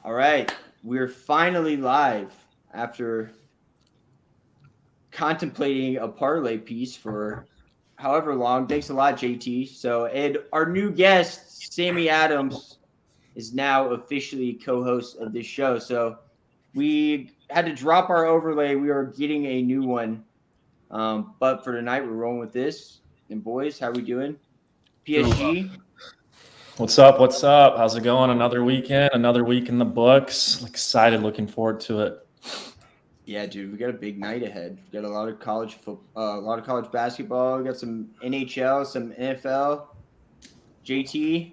All right, we're finally live after contemplating a parlay piece for however long. Thanks a lot, JT. And our new guest, Sammy Adams, is now officially co-host of this show. So we had to drop our overlay. We are getting a new one. But for tonight, we're rolling with this. And boys, how we doing? PSG. What's up? What's up? How's it going? Another weekend, another week in the books. Excited, looking forward to it. Yeah, dude, we got a big night ahead. We got a lot of college football, a lot of college basketball. We got some NHL, some NFL. JT,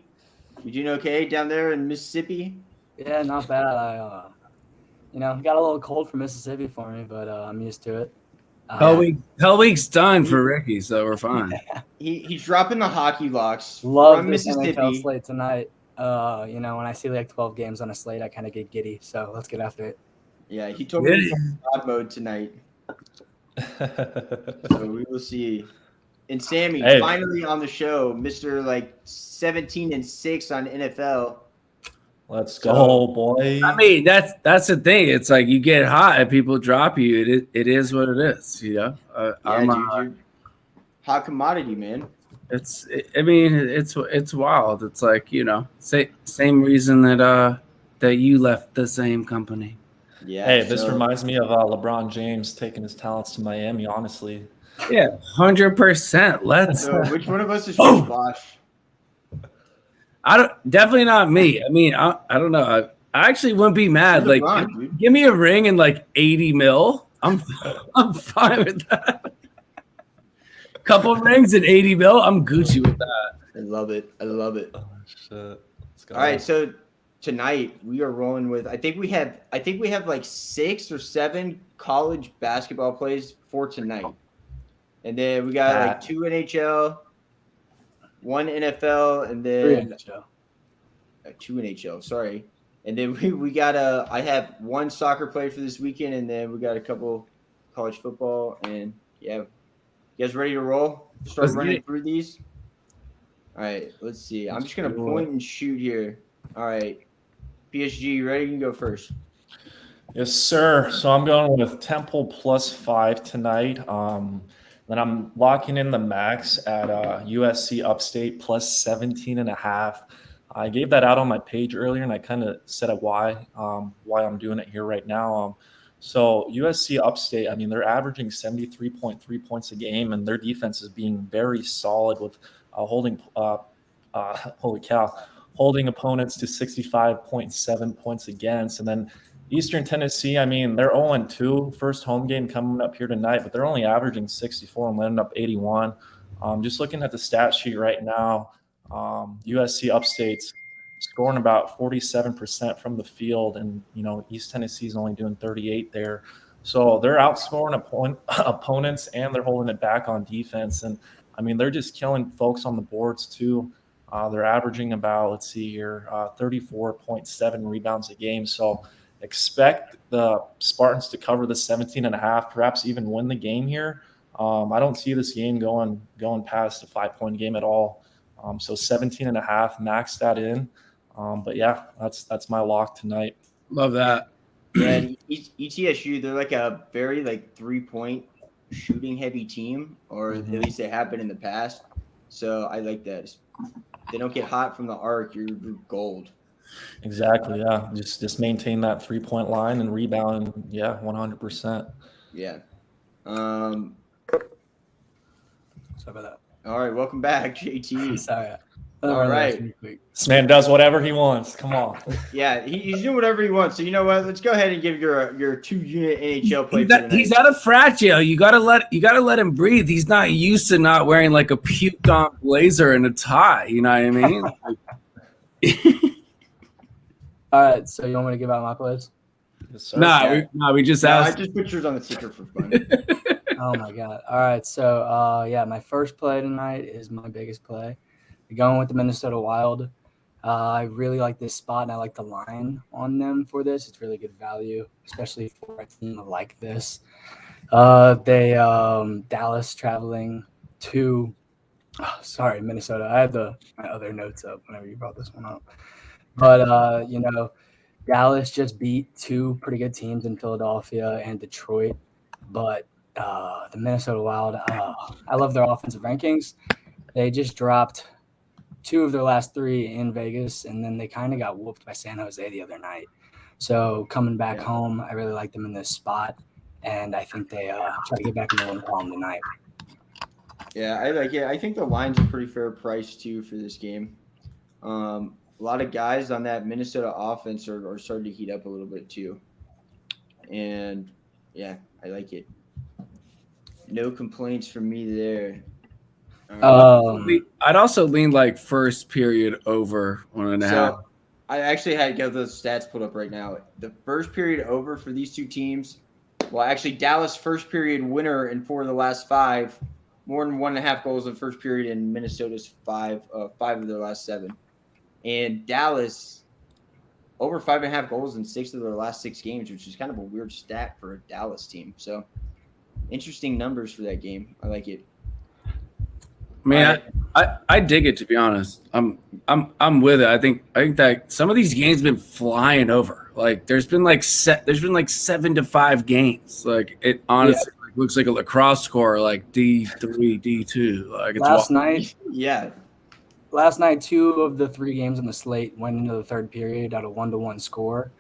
you doing okay down there in Mississippi? Yeah, not bad. I got a little cold from Mississippi for me, but I'm used to it. Hell week's done for Ricky, so we're fine. He's dropping the hockey locks Love from this Mississippi. NHL slate tonight. When I see like 12 games on a slate, I kind of get giddy. So let's get after it. Yeah, he told me he's in God mode tonight. So we will see. And Sammy, finally on the show, Mr. 17-6 on NFL. Let's go, boy. I mean, that's the thing. It's like you get hot and people drop you. It is what it is, you know. Dude, hot commodity, man. It's wild. It's like, you know, same reason that you left the same company. Yeah. Hey, this reminds me of LeBron James taking his talents to Miami. Honestly. Yeah, 100%. Let's. So which one of us is Bosch? Definitely not me. I mean, I don't know. I actually wouldn't be mad. LeBron, give me a ring and like 80 mil. I'm fine with that. Couple rings and 80 mil. I'm Gucci with that. I love it. Oh, shit. Let's go. All right, so tonight we are rolling with. I think we have like 6 or 7 college basketball plays for tonight, and then we got like 2 NHL. 1 NFL, and then 2 NHL. Sorry, and then we got I have 1 soccer play for this weekend, and then we got a couple college football, and yeah, you guys ready to roll? Start running through these. All right, let's see. I'm just gonna point and shoot here. All right, PSG, you ready? You can go first. Yes, sir. So I'm going with Temple +5 tonight. Then I'm locking in the max at USC Upstate +17.5. I gave that out on my page earlier, and I kind of said why I'm doing it here right now. So USC Upstate, I mean, they're averaging 73.3 points a game, and their defense is being very solid with holding opponents to 65.7 points against, and then Eastern Tennessee, I mean, they're 0-2, first home game coming up here tonight, but they're only averaging 64 and landing up 81. Just looking at the stat sheet right now, USC Upstate's scoring about 47% from the field, and, you know, East Tennessee's only doing 38 there. So they're outscoring opponents, and they're holding it back on defense. And, I mean, they're just killing folks on the boards, too. They're averaging about, 34.7 rebounds a game. So expect the Spartans to cover the 17.5, perhaps even win the game here. I don't see this game going past a 5-point game at all. So 17.5, max that in. But yeah, that's my lock tonight. Love that. Yeah, and ETSU, they're like a very 3-point shooting heavy team, or at least they have been in the past. So I like that. If they don't get hot from the arc, you're gold. Exactly, yeah. Just maintain that 3-point line and rebound. Yeah, 100%. Yeah. Sorry about that. All right, welcome back, JT. Sorry. All right. This man does whatever he wants. Come on. Yeah, he's doing whatever he wants. So you know what? Let's go ahead and give your 2-unit NHL play. He's out of frat jail. You gotta let him breathe. He's not used to not wearing like a puked on blazer and a tie. You know what I mean? All right, so you want me to give out my plays? Yes, sir. We just asked. I just put yours on the ticker for fun. Oh my god! All right, so my first play tonight is my biggest play. We're going with the Minnesota Wild. I really like this spot, and I like the line on them for this. It's really good value, especially for a team like this. Dallas traveling to Minnesota. I had my other notes up whenever you brought this one up. But, Dallas just beat two pretty good teams in Philadelphia and Detroit, but the Minnesota Wild, I love their offensive rankings. They just dropped two of their last three in Vegas, and then they kind of got whooped by San Jose the other night. So coming back home, I really like them in this spot, and I think they try to get back in the win column tonight. Yeah, I like it. I think the line's a pretty fair price too for this game. A lot of guys on that Minnesota offense are starting to heat up a little bit too, and yeah, I like it. No complaints from me there. I'd also lean like first period over 1.5. I actually had to get those stats pulled up right now. The first period over for these two teams, well, actually Dallas first period winner in 4 of the last 5, more than 1.5 goals in the first period, and Minnesota's 5 of their last 7. And Dallas over 5.5 goals in 6 of their last 6 games, which is kind of a weird stat for a Dallas team. So interesting numbers for that game. I like it. Man, I dig it, to be honest. I'm with it. I think that some of these games have been flying over. Like there's been like 7-5 games. Like it honestly looks like a lacrosse score, like D3, D2. Like it's Last night, 2 of the 3 games on the slate went into the third period at a 1-1 score,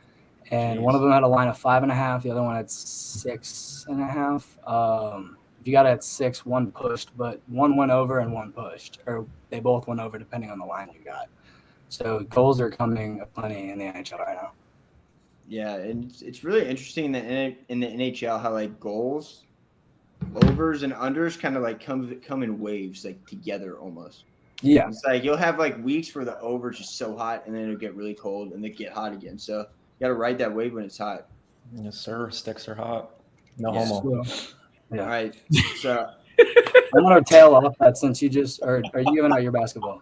and one of them had a line of 5.5. The other one had 6.5. If you got it at 6, 1 pushed, but 1 went over and 1 pushed, or they both went over depending on the line you got. So goals are coming plenty in the NHL right now. Yeah, and it's really interesting that in the NHL how like goals, overs, and unders kind of like come in waves, like together almost. Yeah, it's like you'll have like weeks where the over's just so hot, and then it'll get really cold, and then get hot again. So you got to ride that wave when it's hot. Yes, sir. Sticks are hot. No homo. Yeah. All right. So I'm gonna tail off that since you just are you giving out your basketball?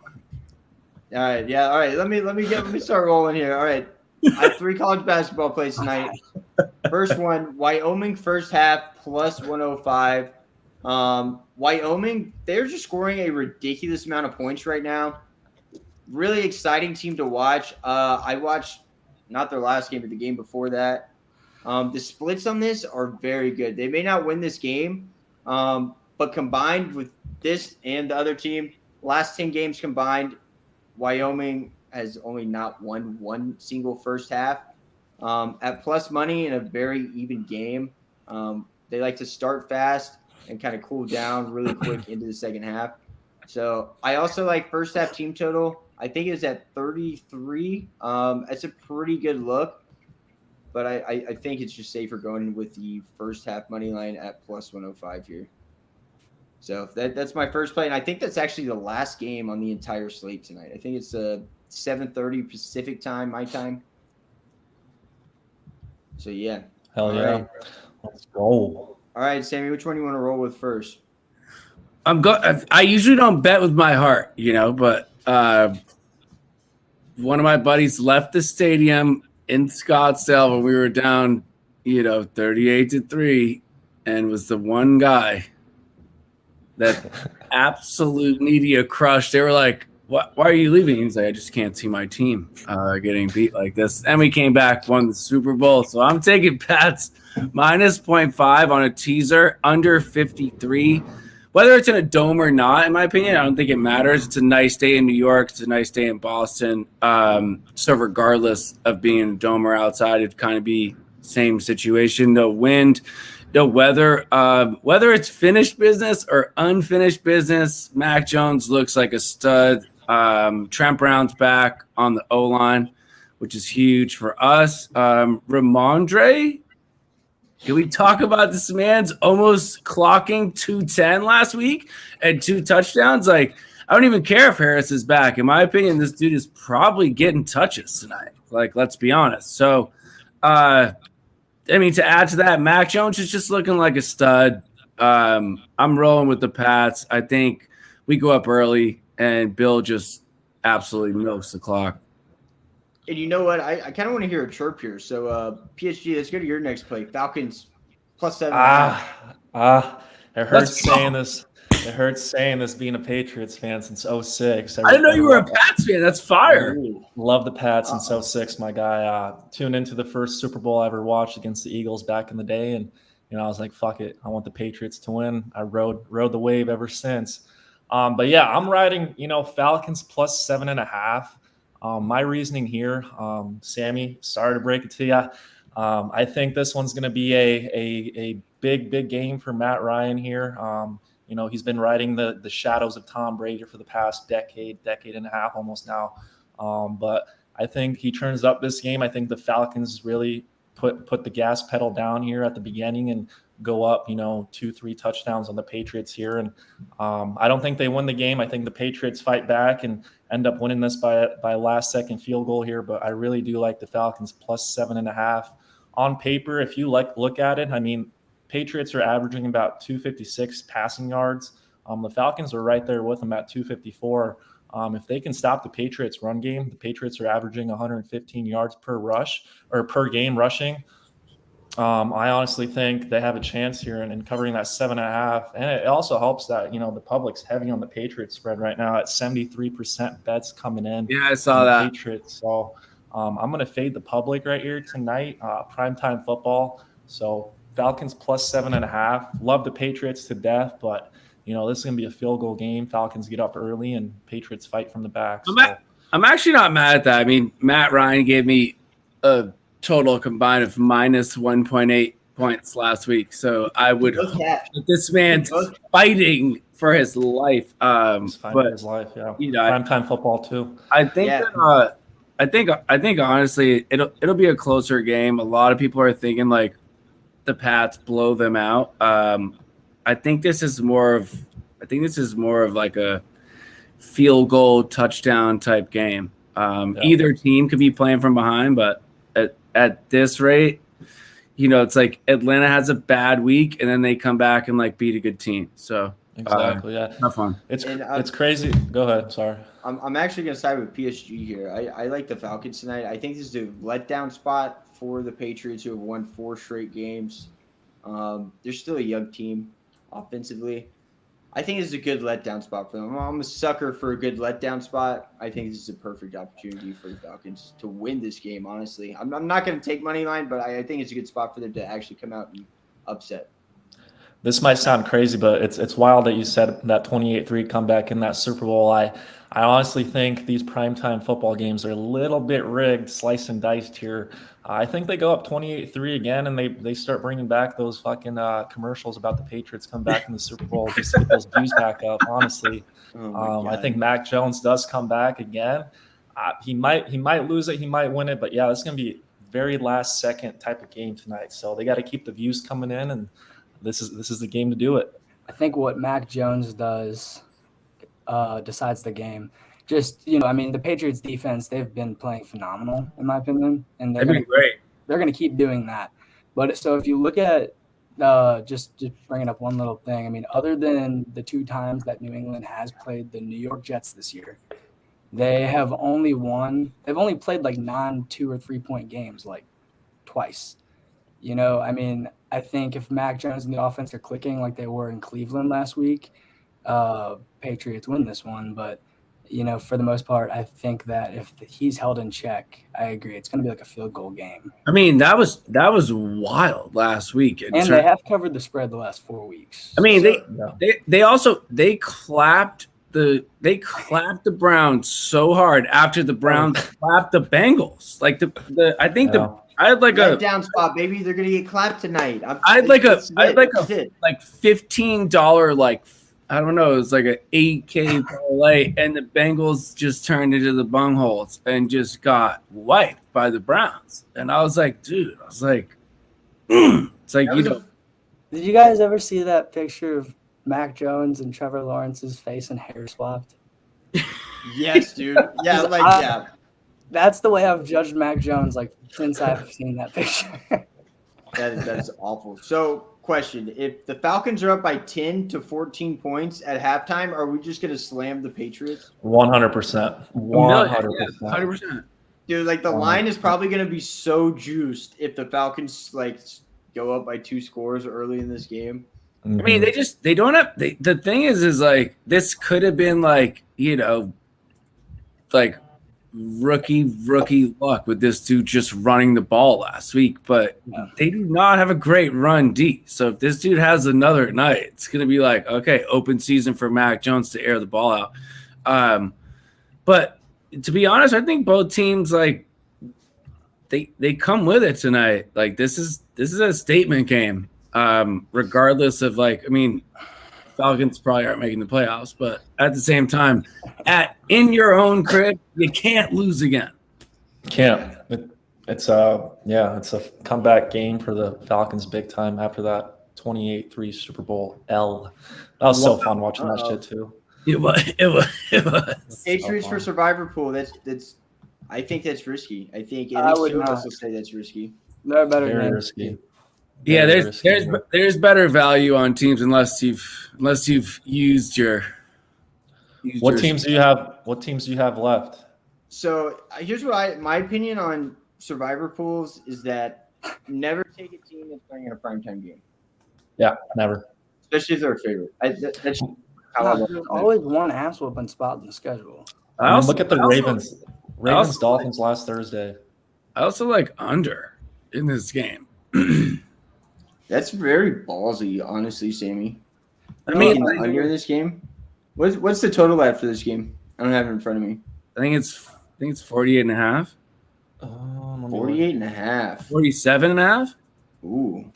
All right. Yeah. All right. Let me start rolling here. All right. I have 3 college basketball plays tonight. First one, Wyoming first half plus 105. Wyoming, they're just scoring a ridiculous amount of points right now. Really exciting team to watch. I watched not their last game, but the game before that. The splits on this are very good. They may not win this game, but combined with this and the other team, last 10 games combined, Wyoming has only not won one single first half. At plus money in a very even game, they like to start fast and kind of cool down really quick into the second half. So I also like first half team total. I think it's at 33. That's a pretty good look. But I think it's just safer going with the first half money line at plus 105 here. So that's my first play. And I think that's actually the last game on the entire slate tonight. I think it's 7:30 Pacific time, my time. So, yeah. Hell yeah. Right. Let's go. All right, Sammy, which one do you want to roll with first? I usually don't bet with my heart, but one of my buddies left the stadium in Scottsdale when we were down, 38-3, and was the one guy that absolute media crushed. They were like, why are you leaving? He's like, I just can't see my team getting beat like this. And we came back, won the Super Bowl. So I'm taking Pats minus 0.5 on a teaser, under 53. Whether it's in a dome or not, in my opinion, I don't think it matters. It's a nice day in New York. It's a nice day in Boston. So regardless of being in a dome or outside, it'd kind of be same situation. No wind, no weather. Whether it's finished business or unfinished business, Mac Jones looks like a stud. Trent Brown's back on the O-line, which is huge for us. Ramondre, can we talk about this man's almost clocking 210 last week and 2 touchdowns? Like, I don't even care if Harris is back. In my opinion, this dude is probably getting touches tonight. Like, let's be honest. So, to add to that, Mac Jones is just looking like a stud. I'm rolling with the Pats. I think we go up early, and Bill just absolutely milks the clock. And you know what? I kind of want to hear a chirp here. So, PSG, let's go to your next play. Falcons plus 7. It hurts saying this. It hurts saying this being a Patriots fan since 06. I didn't know you were a Pats fan. That's fire. Love the Pats since 06, my guy. Tuned into the first Super Bowl I ever watched against the Eagles back in the day, and I was like, fuck it, I want the Patriots to win. I rode the wave ever since. But yeah, I'm riding, Falcons plus 7.5. My reasoning here, Sammy, sorry to break it to you. I think this one's going to be a big game for Matt Ryan here. He's been riding the shadows of Tom Brady for the past decade and a half almost now. But I think he turns up this game. I think the Falcons really put the gas pedal down here at the beginning and go up, 2-3 touchdowns on the Patriots here. And I don't think they win the game. I think the Patriots fight back and end up winning this by a last-second field goal here. But I really do like the Falcons plus 7.5. On paper, if you look at it, I mean, Patriots are averaging about 256 passing yards. The Falcons are right there with them at 254. If they can stop the Patriots run game, the Patriots are averaging 115 yards per rush or per game rushing. I honestly think they have a chance here in covering that 7.5. And it also helps that, the public's heavy on the Patriots spread right now at 73% bets coming in. Yeah, I saw that. Patriots. So I'm going to fade the public right here tonight, primetime football. So Falcons plus 7.5. Love the Patriots to death, but this is going to be a field goal game. Falcons get up early and Patriots fight from the back. I'm actually not mad at that. I mean, Matt Ryan gave me a total combined of minus 1.8 points last week. So I would hope that this man's fighting for his life. He's fighting for his life, yeah. Primetime football too. I think I think honestly it'll be a closer game. A lot of people are thinking like the Pats blow them out. I think this is more of like a field goal touchdown type game. Either team could be playing from behind, but at this rate, it's like Atlanta has a bad week and then they come back and like beat a good team. So exactly, yeah, have fun. It's crazy. Go ahead. Sorry. I'm actually going to side with PSG here. I like the Falcons tonight. I think this is a letdown spot for the Patriots, who have won 4 straight games. They're still a young team offensively. I think this is a good letdown spot for them. I'm a sucker for a good letdown spot. I think this is a perfect opportunity for the Falcons to win this game, honestly. I'm not going to take money line, but I think it's a good spot for them to actually come out and upset. This might sound crazy, but it's wild that you said that 28-3 comeback in that Super Bowl. I honestly think these primetime football games are a little bit rigged, sliced and diced here. I think they go up 28-3 again, and they start bringing back those fucking commercials about the Patriots come back in the Super Bowl just to get those views back up, honestly. I think Mac Jones does come back again. He might lose it, he might win it, but yeah, this is going to be very last-second type of game tonight. So they got to keep the views coming in, and this is the game to do it. I think what Mac Jones does decides the game. Just, the Patriots defense, they've been playing phenomenal, in my opinion. And they're great. They're going to keep doing that. But so if you look at just bringing up one little thing, I mean, other than the 2 times that New England has played the New York Jets this year, they've only played like 2 or 3 point games like twice. I think if Mac Jones and the offense are clicking like they were in Cleveland last week, Patriots win this one. But, for the most part, I think that if he's held in check, I agree. It's going to be like a field goal game. I mean, that was wild last week. And they have covered the spread the last 4 weeks. I mean, they clapped the Browns so hard after the Browns clapped the Bengals. Like I had like a down spot, baby. They're gonna get clapped tonight. I had like a $15 like I don't know. It was like an 8K parlay, and the Bengals just turned into the bungholes and just got wiped by the Browns. And I was like, dude, it's like Did you guys ever see that picture of Mac Jones and Trevor Lawrence's face and hair swapped? Yes, dude. Yeah, That's the way I've judged Mac Jones, like, since I've seen that picture. That is awful. So, question: if the Falcons are up by 10 to 14 points at halftime, are we just gonna slam the Patriots? 100%. 100%. Dude, like the line is probably gonna be so juiced if the Falcons like go up by 2 scores early in this game. I mean, they don't have. The thing is like this could have been like like rookie luck with this dude just running the ball last week, but they do not have a great run D. So if this dude has another night, it's gonna be like, okay, open season for Mac Jones to air the ball out. But to be honest, I think both teams like they come with it tonight. Like this is a statement game. Regardless of Falcons probably aren't making the playoffs, but at the same time, in your own crib, you can't lose again. Can't. It's a comeback game for the Falcons big time after that 28-3 Super Bowl L. That was so fun watching that shit too. It was. Patriots for survivor pool. That's. I think that's risky. I think I would two of not. us will say that's risky. They're better Very than risky. Yeah, Very there's risky. there's better value on teams unless you've used your. What teams do you have? What teams do you have left? So here's my opinion on survivor pools is that never take a team that's playing in a primetime game, Yeah, never. especially if they're a favorite. That's how I look There's at it. always one ass whooping spot in the schedule. I mean, look at the I also- Ravens. Ravens Dolphins last Thursday. I also like under in this game. That's very ballsy, honestly, Sammy. I mean, Taking under in this game. What's the total at for this game? I don't have it in front of me. I think it's 48 and a half. 48 and a half. 47 and a half. Ooh.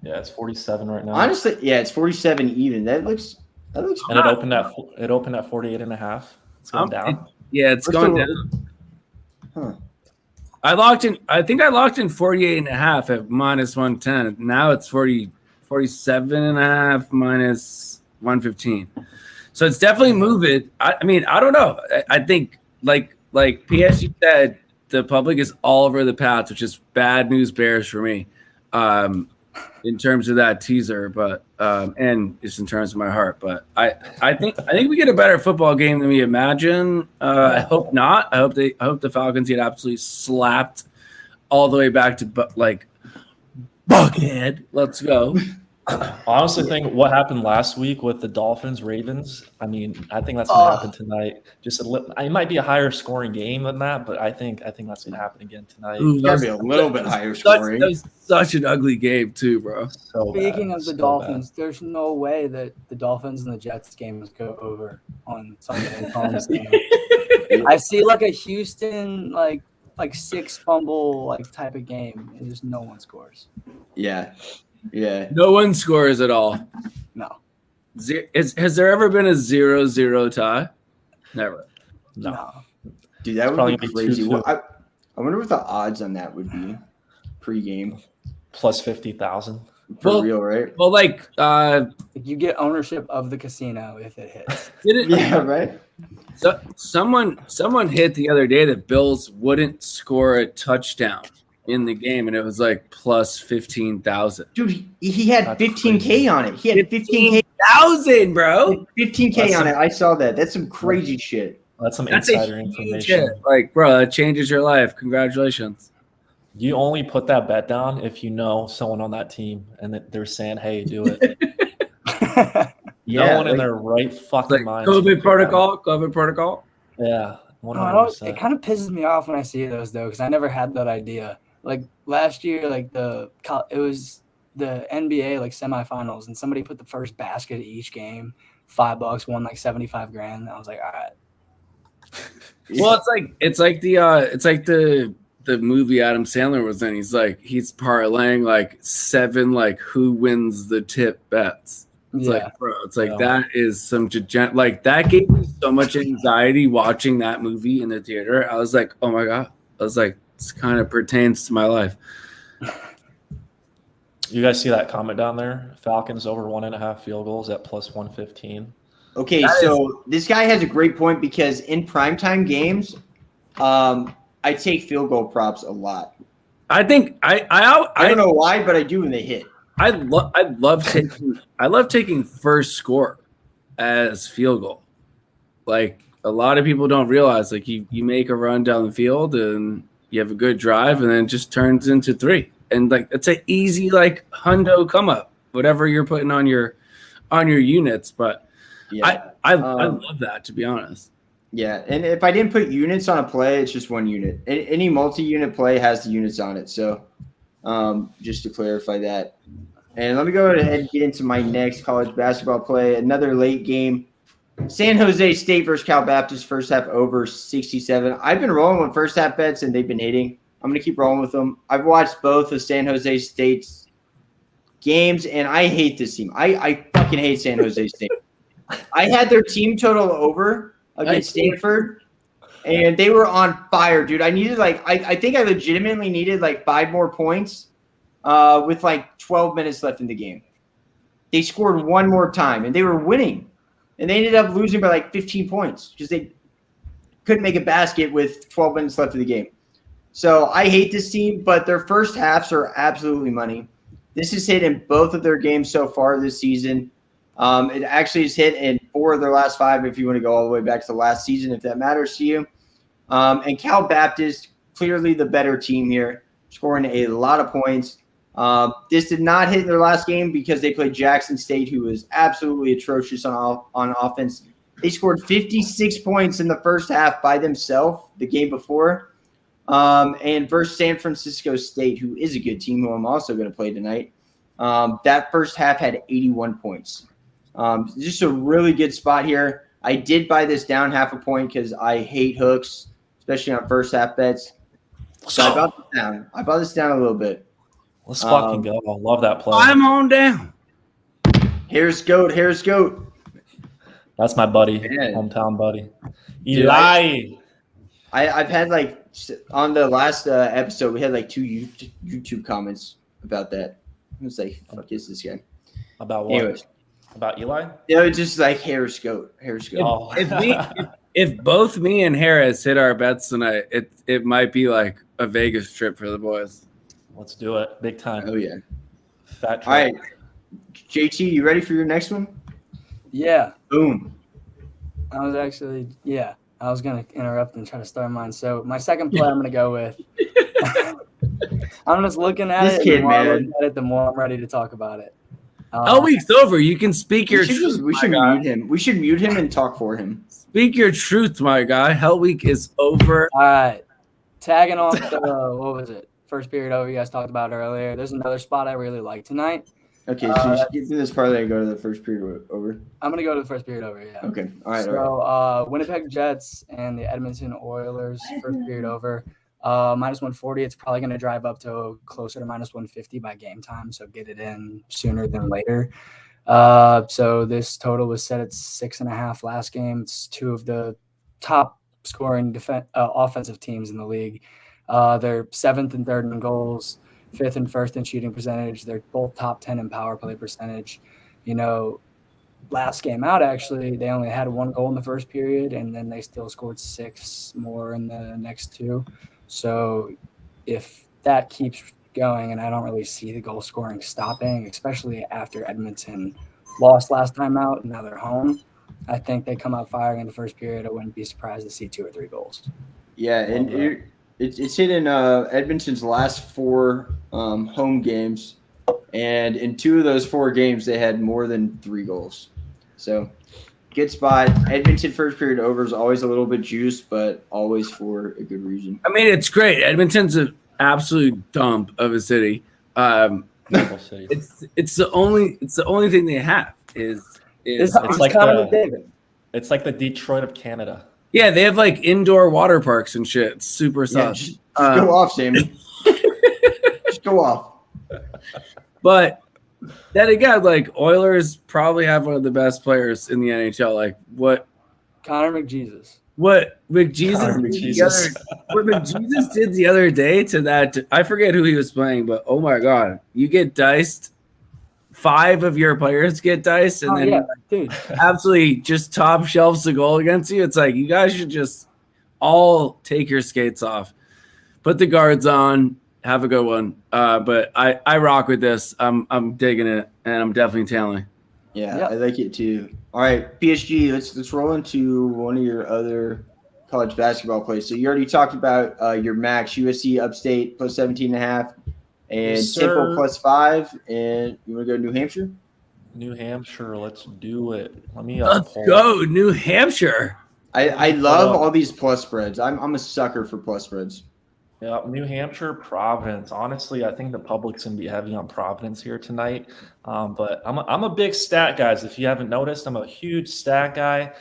Yeah, it's 47 right now. Honestly, yeah, it's 47 even. That looks And it opened at 48 and a half. It's going down. Yeah, it's What's going the- down. Huh. I think I locked in 48 and a half at minus 110. Now it's 47 and a half minus 115. So it's definitely moving. I mean, I don't know. I think like PSG said, the public is all over the Pats, which is bad news bears for me. In terms of that teaser, but and just in terms of my heart, but I think we get a better football game than we imagine. I hope not. I hope the Falcons get absolutely slapped all the way back to Buckhead. Let's go. I honestly think what happened last week with the Dolphins Ravens. I mean, I think that's going to happen tonight. It might be a higher scoring game than that, but I think that's going to happen again tonight. Ooh, Gotta be a little bit higher That scoring. was such an ugly game too, bro. So Speaking bad, of the so Dolphins, there's no way that the Dolphins and the Jets games go over on Sunday and Tom's game. I see like a Houston like 6 fumble type of game, and just no one scores. Yeah. No one scores at all. No. Has there ever been a 0-0 tie? Never. No. Dude, that would probably be be crazy. 2-2. Well, I wonder what the odds on that would be pre-game. Plus 50,000. For Well- real, right? Well, You get ownership of the casino if it hits. Yeah, right? So someone hit the other day that Bills wouldn't score a touchdown in the game, and it was like plus 15,000. Dude, he had That's 15K crazy. on it. He had 15K 15,000, bro. 15K on it. I saw that. That's some crazy shit. That's some That's insider a huge information. hit. Like, bro, that changes your life. Congratulations. You only put that bet down if you know someone on that team and that they're saying, "Hey, do it." No one in their right fucking Like mind. COVID protocol. Yeah, I don't- 100%. it kind of pisses me off when I see those though, because I never had that idea. Like last year, it was the NBA semifinals, and somebody put the first basket of each game, $5, won like 75 grand. And I was like, all right. Well, it's like the movie Adam Sandler was in. He's parlaying 7 who wins the tip bets. It's Yeah. bro, that is some that gave me so much anxiety watching that movie in the theater. I was like, oh my god. I was like, this kind of pertains to my life. You guys see that comment down there? Falcons over 1.5 field goals at plus 115. Okay, so this guy has a great point because in primetime games, I take field goal props a lot. I think I don't know why, but I do when they hit. I love taking first score as field goal. Like a lot of people don't realize, you make a run down the field and you have a good drive, and then it just turns into 3, and it's an easy hundo come up. whatever you're putting on your units. But Yeah. I love that, to be honest. Yeah, and if I didn't put units on a play, it's just one unit. Any multi-unit play has the units on it. So just to clarify that. And let me go ahead and get into my next college basketball play. Another late game. San Jose State versus Cal Baptist, first half over 67. I've been rolling with first half bets, and they've been hitting. I'm going to keep rolling with them. I've watched both of San Jose State's games, and I hate this team. I fucking hate San Jose State. I had their team total over against Stanford, and they were on fire, dude. I needed I think I legitimately needed 5 more points with 12 minutes left in the game. They scored one more time, and they were winning, and they ended up losing by 15 points because they couldn't make a basket with 12 minutes left of the game. So I hate this team, but their first halves are absolutely money. This has hit in both of their games so far this season. It actually has hit in 4 of their last 5 if you want to go all the way back to the last season, if that matters to you. And Cal Baptist, clearly the better team here, scoring a lot of points. This did not hit in their last game because they played Jackson State, who was absolutely atrocious on offense. They scored 56 points in the first half by themselves the game before. And versus San Francisco State, who is a good team, who I'm also going to play tonight. That first half had 81 points. Just a really good spot here. I did buy this down half a point because I hate hooks, especially on first half bets. So I bought this down. I bought this down a little bit. Let's fucking go. I love that play. I'm on down. Here's Goat. That's my buddy, Man. hometown buddy. Dude, Eli. I've had on the last episode, we had 2 YouTube comments about that. I was like, fuck is this guy? About what? Anyways. About Eli? Yeah, it's just Harris Goat. Oh. If both me and Harris hit our bets tonight, it might be like a Vegas trip for the boys. Let's do it. Big time. Oh, yeah. Fat trip. All right. JT, you ready for your next one? Yeah. Boom. I was going to interrupt and try to start mine. So my second play I'm going to go with. I'm just looking at This it. kid, the more I man. look at it, the more I'm ready to talk about it. Hell week's over. You can speak your truth. We should mute him. We should mute him and talk for him. Speak your truth, my guy. Hell week is over. All right. Tagging on the, what was it? First period over, you guys talked about earlier. There's another spot I really like tonight. Okay, so you should get through this parlay and go to the first period over. I'm going to go to the first period over, yeah. Okay, all right. So Winnipeg Jets and the Edmonton Oilers, first period over. Minus 140, it's probably going to drive up to closer to minus 150 by game time, so get it in sooner than later. So this total was set at 6.5 last game. It's 2 of the top scoring offensive teams in the league. They're 7th and 3rd in goals, 5th and 1st in shooting percentage. They're both top 10 in power play percentage. Last game out, actually, they only had 1 goal in the first period, and then they still scored 6 more in the next 2. So if that keeps going, and I don't really see the goal scoring stopping, especially after Edmonton lost last time out, and now they're home, I think they come out firing in the first period. I wouldn't be surprised to see 2 or 3 goals. Yeah, and it's hit in Edmonton's last 4 home games, and in 2 of those 4 games, they had more than 3 goals. So good spot. Edmonton first period over is always a little bit juiced, but always for a good reason. I mean, it's great. Edmonton's an absolute dump of a city. It's the only thing they have is it's like the Detroit of Canada. Yeah, they have indoor water parks and shit. It's super sus. Just go off, Sammy. Just go off. But then again, Oilers probably have one of the best players in the NHL. Connor McJesus. What McJesus did the other day to that, I forget who he was playing, but oh my god, you get diced. 5 of your players get diced, and then absolutely just top shelves the goal against you. It's you guys should just all take your skates off, put the guards on, have a good one. But I rock with this. I'm digging it, and I'm definitely tailing. Yeah, I like it too. All right, PSG. Let's roll into one of your other college basketball plays. So you already talked about your max USC Upstate plus 17.5. And Yes, Temple sir. +5. And you want to go New Hampshire? New Hampshire, let's do it. Let me Let's pull. go, New Hampshire. I love all these plus spreads. I'm a sucker for plus spreads. Yeah, New Hampshire, Providence. Honestly, I think the public's gonna be heavy on Providence here tonight. But I'm a big stat guys. If you haven't noticed, I'm a huge stat guy.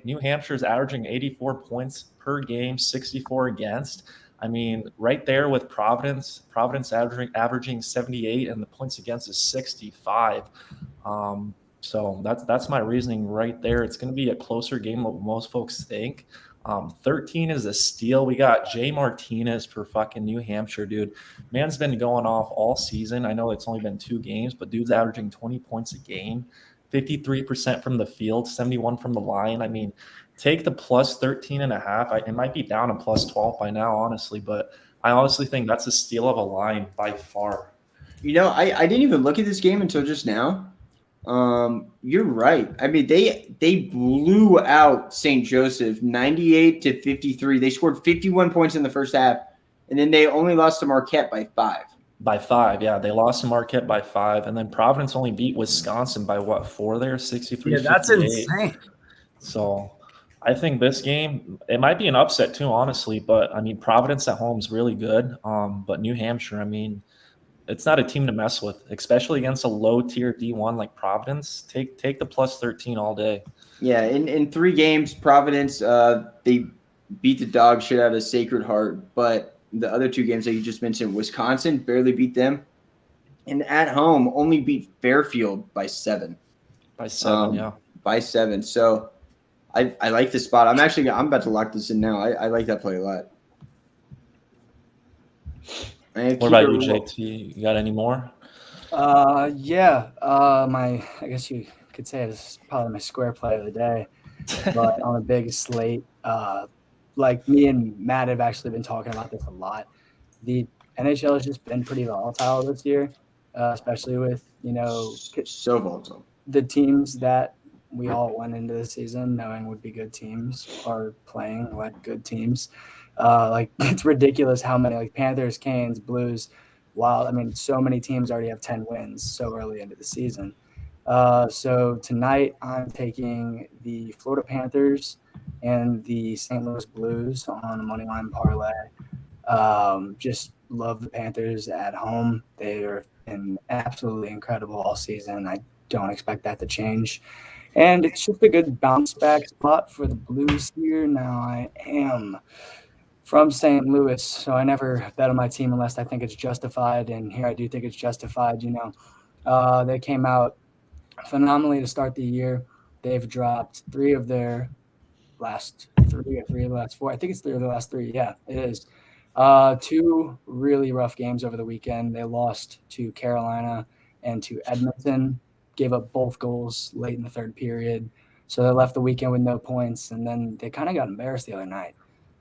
New Hampshire's averaging 84 points per game, 64 against. I mean, right there with Providence. Providence averaging 78, and the points against is 65. So that's my reasoning right there. It's going to be a closer game than most folks think. 13 is a steal. We got Jay Martinez for fucking New Hampshire, dude. Man's been going off all season. I know it's only been 2 games, but dude's averaging 20 points a game, 53% from the field, 71 from the line. I mean, take the plus 13.5. It might be down to plus 12 by now, honestly, but I honestly think that's a steal of a line by far. You know, I didn't even look at this game until just now. You're right. I mean, they blew out St. Joseph 98-53. They scored 51 points in the first half, and then they only lost to Marquette by 5. By 5, yeah. They lost to Marquette by 5, and then Providence only beat Wisconsin by 4 there, 63-58. Yeah, that's insane. So I think this game, it might be an upset too, honestly, but I mean, Providence at home is really good. But New Hampshire, I mean, it's not a team to mess with, especially against a low-tier D1 like Providence. Take the plus 13 all day. Yeah, in 3 games, Providence, they beat the dog shit out of Sacred Heart, but the other 2 games that you just mentioned, Wisconsin barely beat them, and at home only beat Fairfield by 7. By 7, yeah. By 7. So I like this spot. I'm about to lock this in now. I like that play a lot. What about you, JT? You got any more? Yeah. I guess you could say this is probably my square play of the day. But on a big slate, like me and Matt have actually been talking about this a lot. The NHL has just been pretty volatile this year, especially with, so volatile. The teams that we all went into the season knowing would be good teams are playing like good teams. Like it's ridiculous how many like Panthers, Canes, Blues. Wow, I mean, so many teams already have 10 wins so early into the season. So tonight I'm taking the Florida Panthers and the St. Louis Blues on a money line parlay. Just love the Panthers at home. They are been absolutely incredible all season. I don't expect that to change. And it's just a good bounce back spot for the Blues here. Now I am from St. Louis, so I never bet on my team unless I think it's justified, and here I do think it's justified. They came out phenomenally to start the year. They've dropped 3 of their last 3 or 3 of the last 4. I think it's 3 of the last 3. Yeah, it is. 2 really rough games over the weekend. They lost to Carolina and to Edmonton, gave up both goals late in the third period. So they left the weekend with no points, and then they kind of got embarrassed the other night.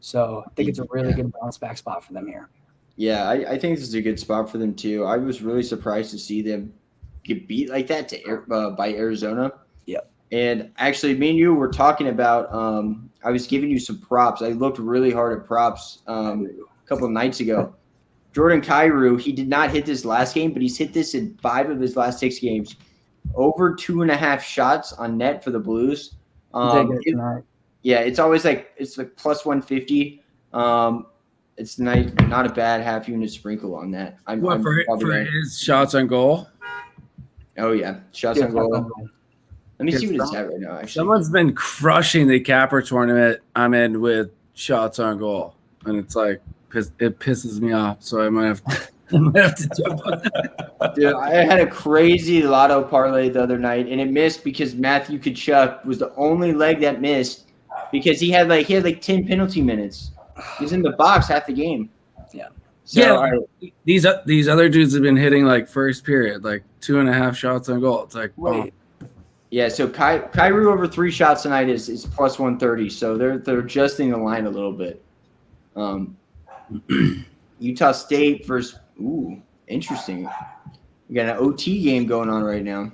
So I think it's a really good bounce back spot for them here. Yeah, I think this is a good spot for them too. I was really surprised to see them get beat like that by Arizona. Yep. And actually, me and you were talking about I was giving you some props. I looked really hard at props a couple of nights ago. Jordan Kairu, he did not hit this last game, but he's hit this in 5 of his last 6 games. Over 2.5 shots on net for the Blues. Yeah, it's always it's like plus 150. It's not a bad half unit sprinkle on that. For his shots on goal? Oh yeah, shots on goal. Let me see what it's at right now. Actually, someone's been crushing the Capper tournament I'm in with shots on goal, and it's like it pisses me off. So I might have to jump on that. Dude, I had a crazy lotto parlay the other night, and it missed because Matthew Tkachuk was the only leg that missed because he had 10 penalty minutes. He's in the box half the game. Yeah. So, these other dudes have been hitting first period 2.5 shots on goal. It's like wait. Yeah, so Kairu over 3 shots tonight is plus 130. So they're adjusting the line a little bit. Utah State versus interesting. We got an OT game going on right now.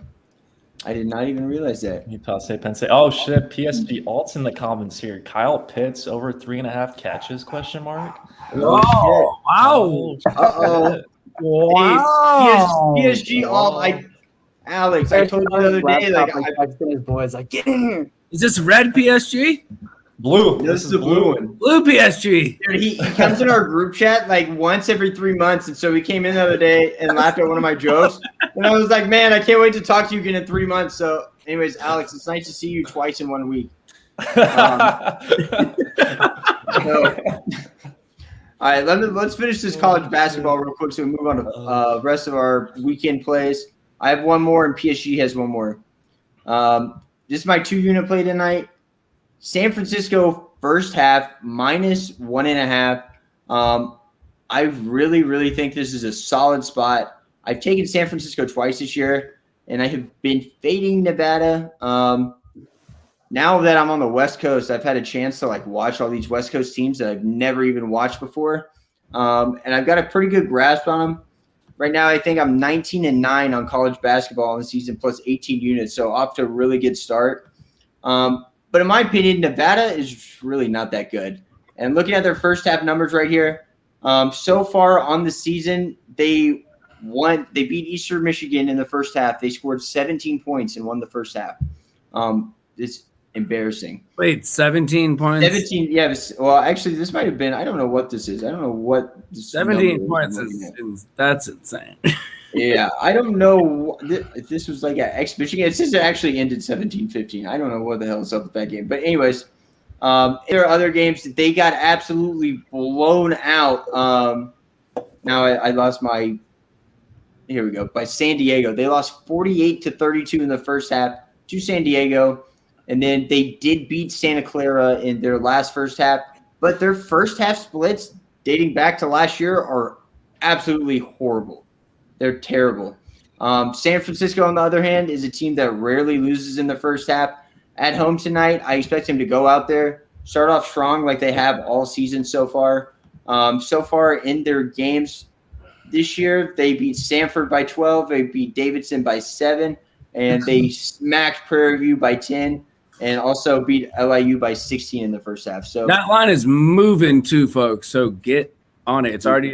I did not even realize that. Utah State, Penn State. Oh shit! PSG Alt's in the comments here. Kyle Pitts over 3.5 catches? ? Oh wow! Wow. PSG Alex, I told you the other day, like, I texted his boys, like, get in here. Is this red PSG? Blue. this is the blue one. Blue PSG. Dude, he comes in our group chat like once every 3 months, and so he came in the other day and laughed at one of my jokes, and I was like, man, I can't wait to talk to you again in 3 months. So, anyways, Alex, it's nice to see you twice in 1 week. All right, let's finish this college basketball real quick so we move on to rest of our weekend plays. I have one more, and PSG has one more. This is my 2-unit play tonight. San Francisco first half -1.5. I really, really think this is a solid spot. I've taken San Francisco twice this year, and I have been fading Nevada. Now that I'm on the West Coast, I've had a chance to like watch all these West Coast teams that I've never even watched before, and I've got a pretty good grasp on them. Right now, I think I'm 19-9 on college basketball in the season plus 18 units, so off to a really good start. But in my opinion, Nevada is really not that good. And looking at their first half numbers right here, so far on the season, they beat Eastern Michigan in the first half. They scored 17 points and won the first half. It's embarrassing. Wait, 17 points? 17, yeah. Well, actually, this might have been – I don't know what this is. I don't know what – 17 points that's insane. Yeah, I don't know if this was like an exhibition. It says it actually ended 17-15. I don't know what the hell is up with that game. But anyways, there are other games that they got absolutely blown out. Now I lost my – here we go. By San Diego. They lost 48-32 in the first half to San Diego. And then they did beat Santa Clara in their last first half. But their first half splits dating back to last year are absolutely horrible. They're terrible. San Francisco, on the other hand, is a team that rarely loses in the first half. At home tonight, I expect them to go out there, start off strong like they have all season so far. So far in their games this year, they beat Stanford by 12, they beat Davidson by 7, and they smacked Prairie View by 10, and also beat LIU by 16 in the first half. So that line is moving too, folks. So get on it. It's already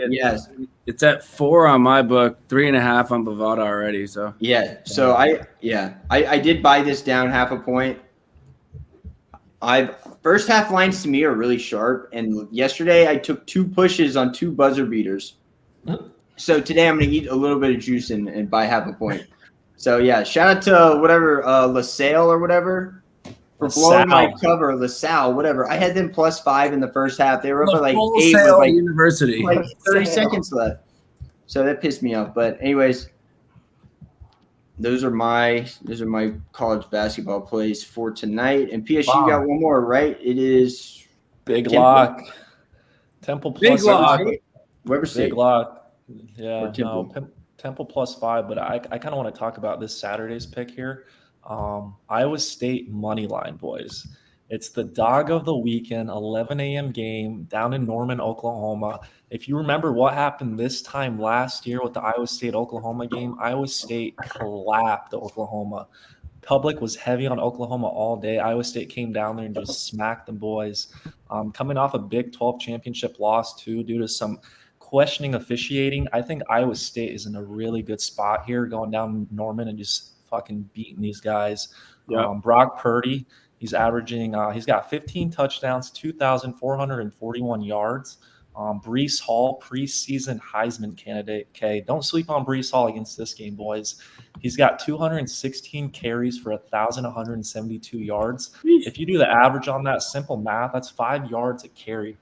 It's at 4 on my book, 3.5 on Bovada already. So yeah. So I did buy this down half a point. First half lines to me are really sharp, and yesterday I took 2 pushes on 2 buzzer beaters. So today I'm going to eat a little bit of juice and buy half a point. So yeah, shout out to whatever LaSalle or whatever for blowing my cover. LaSalle, whatever. I had them +5 in the first half. They were up at like 8 with like University, like 30 seconds left. So that pissed me off. But anyways, those are my college basketball plays for tonight. And PSG got one more, right? It is Big Lock. Temple plus Big Lock. Weber State. Big Lock. Yeah, Temple. no, Temple +5, but I kind of want to talk about this Saturday's pick here. Iowa State money line, boys. It's the dog of the weekend, 11 a.m. game down in Norman, Oklahoma. If you remember what happened this time last year with the Iowa State-Oklahoma game, Iowa State clapped Oklahoma. Public was heavy on Oklahoma all day. Iowa State came down there and just smacked the boys. Coming off a Big 12 championship loss, too, due to some questioning officiating. I think Iowa State is in a really good spot here, going down Norman and just fucking beating these guys. Yeah. Brock Purdy, he's averaging he's got 15 touchdowns, 2,441 yards. Breece Hall, preseason Heisman candidate. Okay, don't sleep on Breece Hall against this game, boys. He's got 216 carries for 1,172 yards. If you do the average on that, simple math, that's 5 yards a carry.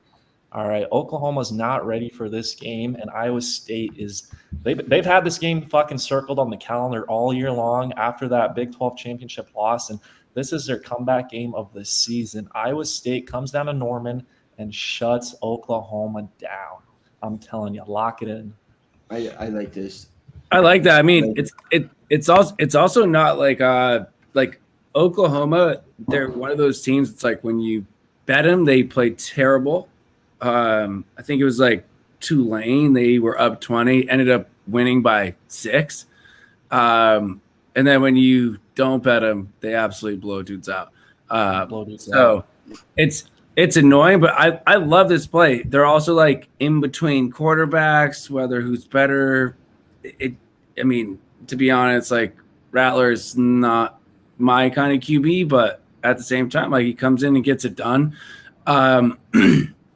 All right, Oklahoma's not ready for this game, and Iowa State is they've had this game fucking circled on the calendar all year long after that Big 12 championship loss, and this is their comeback game of the season. Iowa State comes down to Norman and shuts Oklahoma down. I'm telling you, lock it in. I like this. I like that. I mean, it's also not like Oklahoma. They're one of those teams. It's like when you bet them, they play terrible. I think it was like Tulane. They were up 20, ended up winning by 6. And then when you don't bet them, they absolutely blow dudes out. So It's annoying, but I love this play. They're also like in between quarterbacks, whether who's better. I mean, to be honest, like Rattler's not my kind of QB, but at the same time, like he comes in and gets it done. But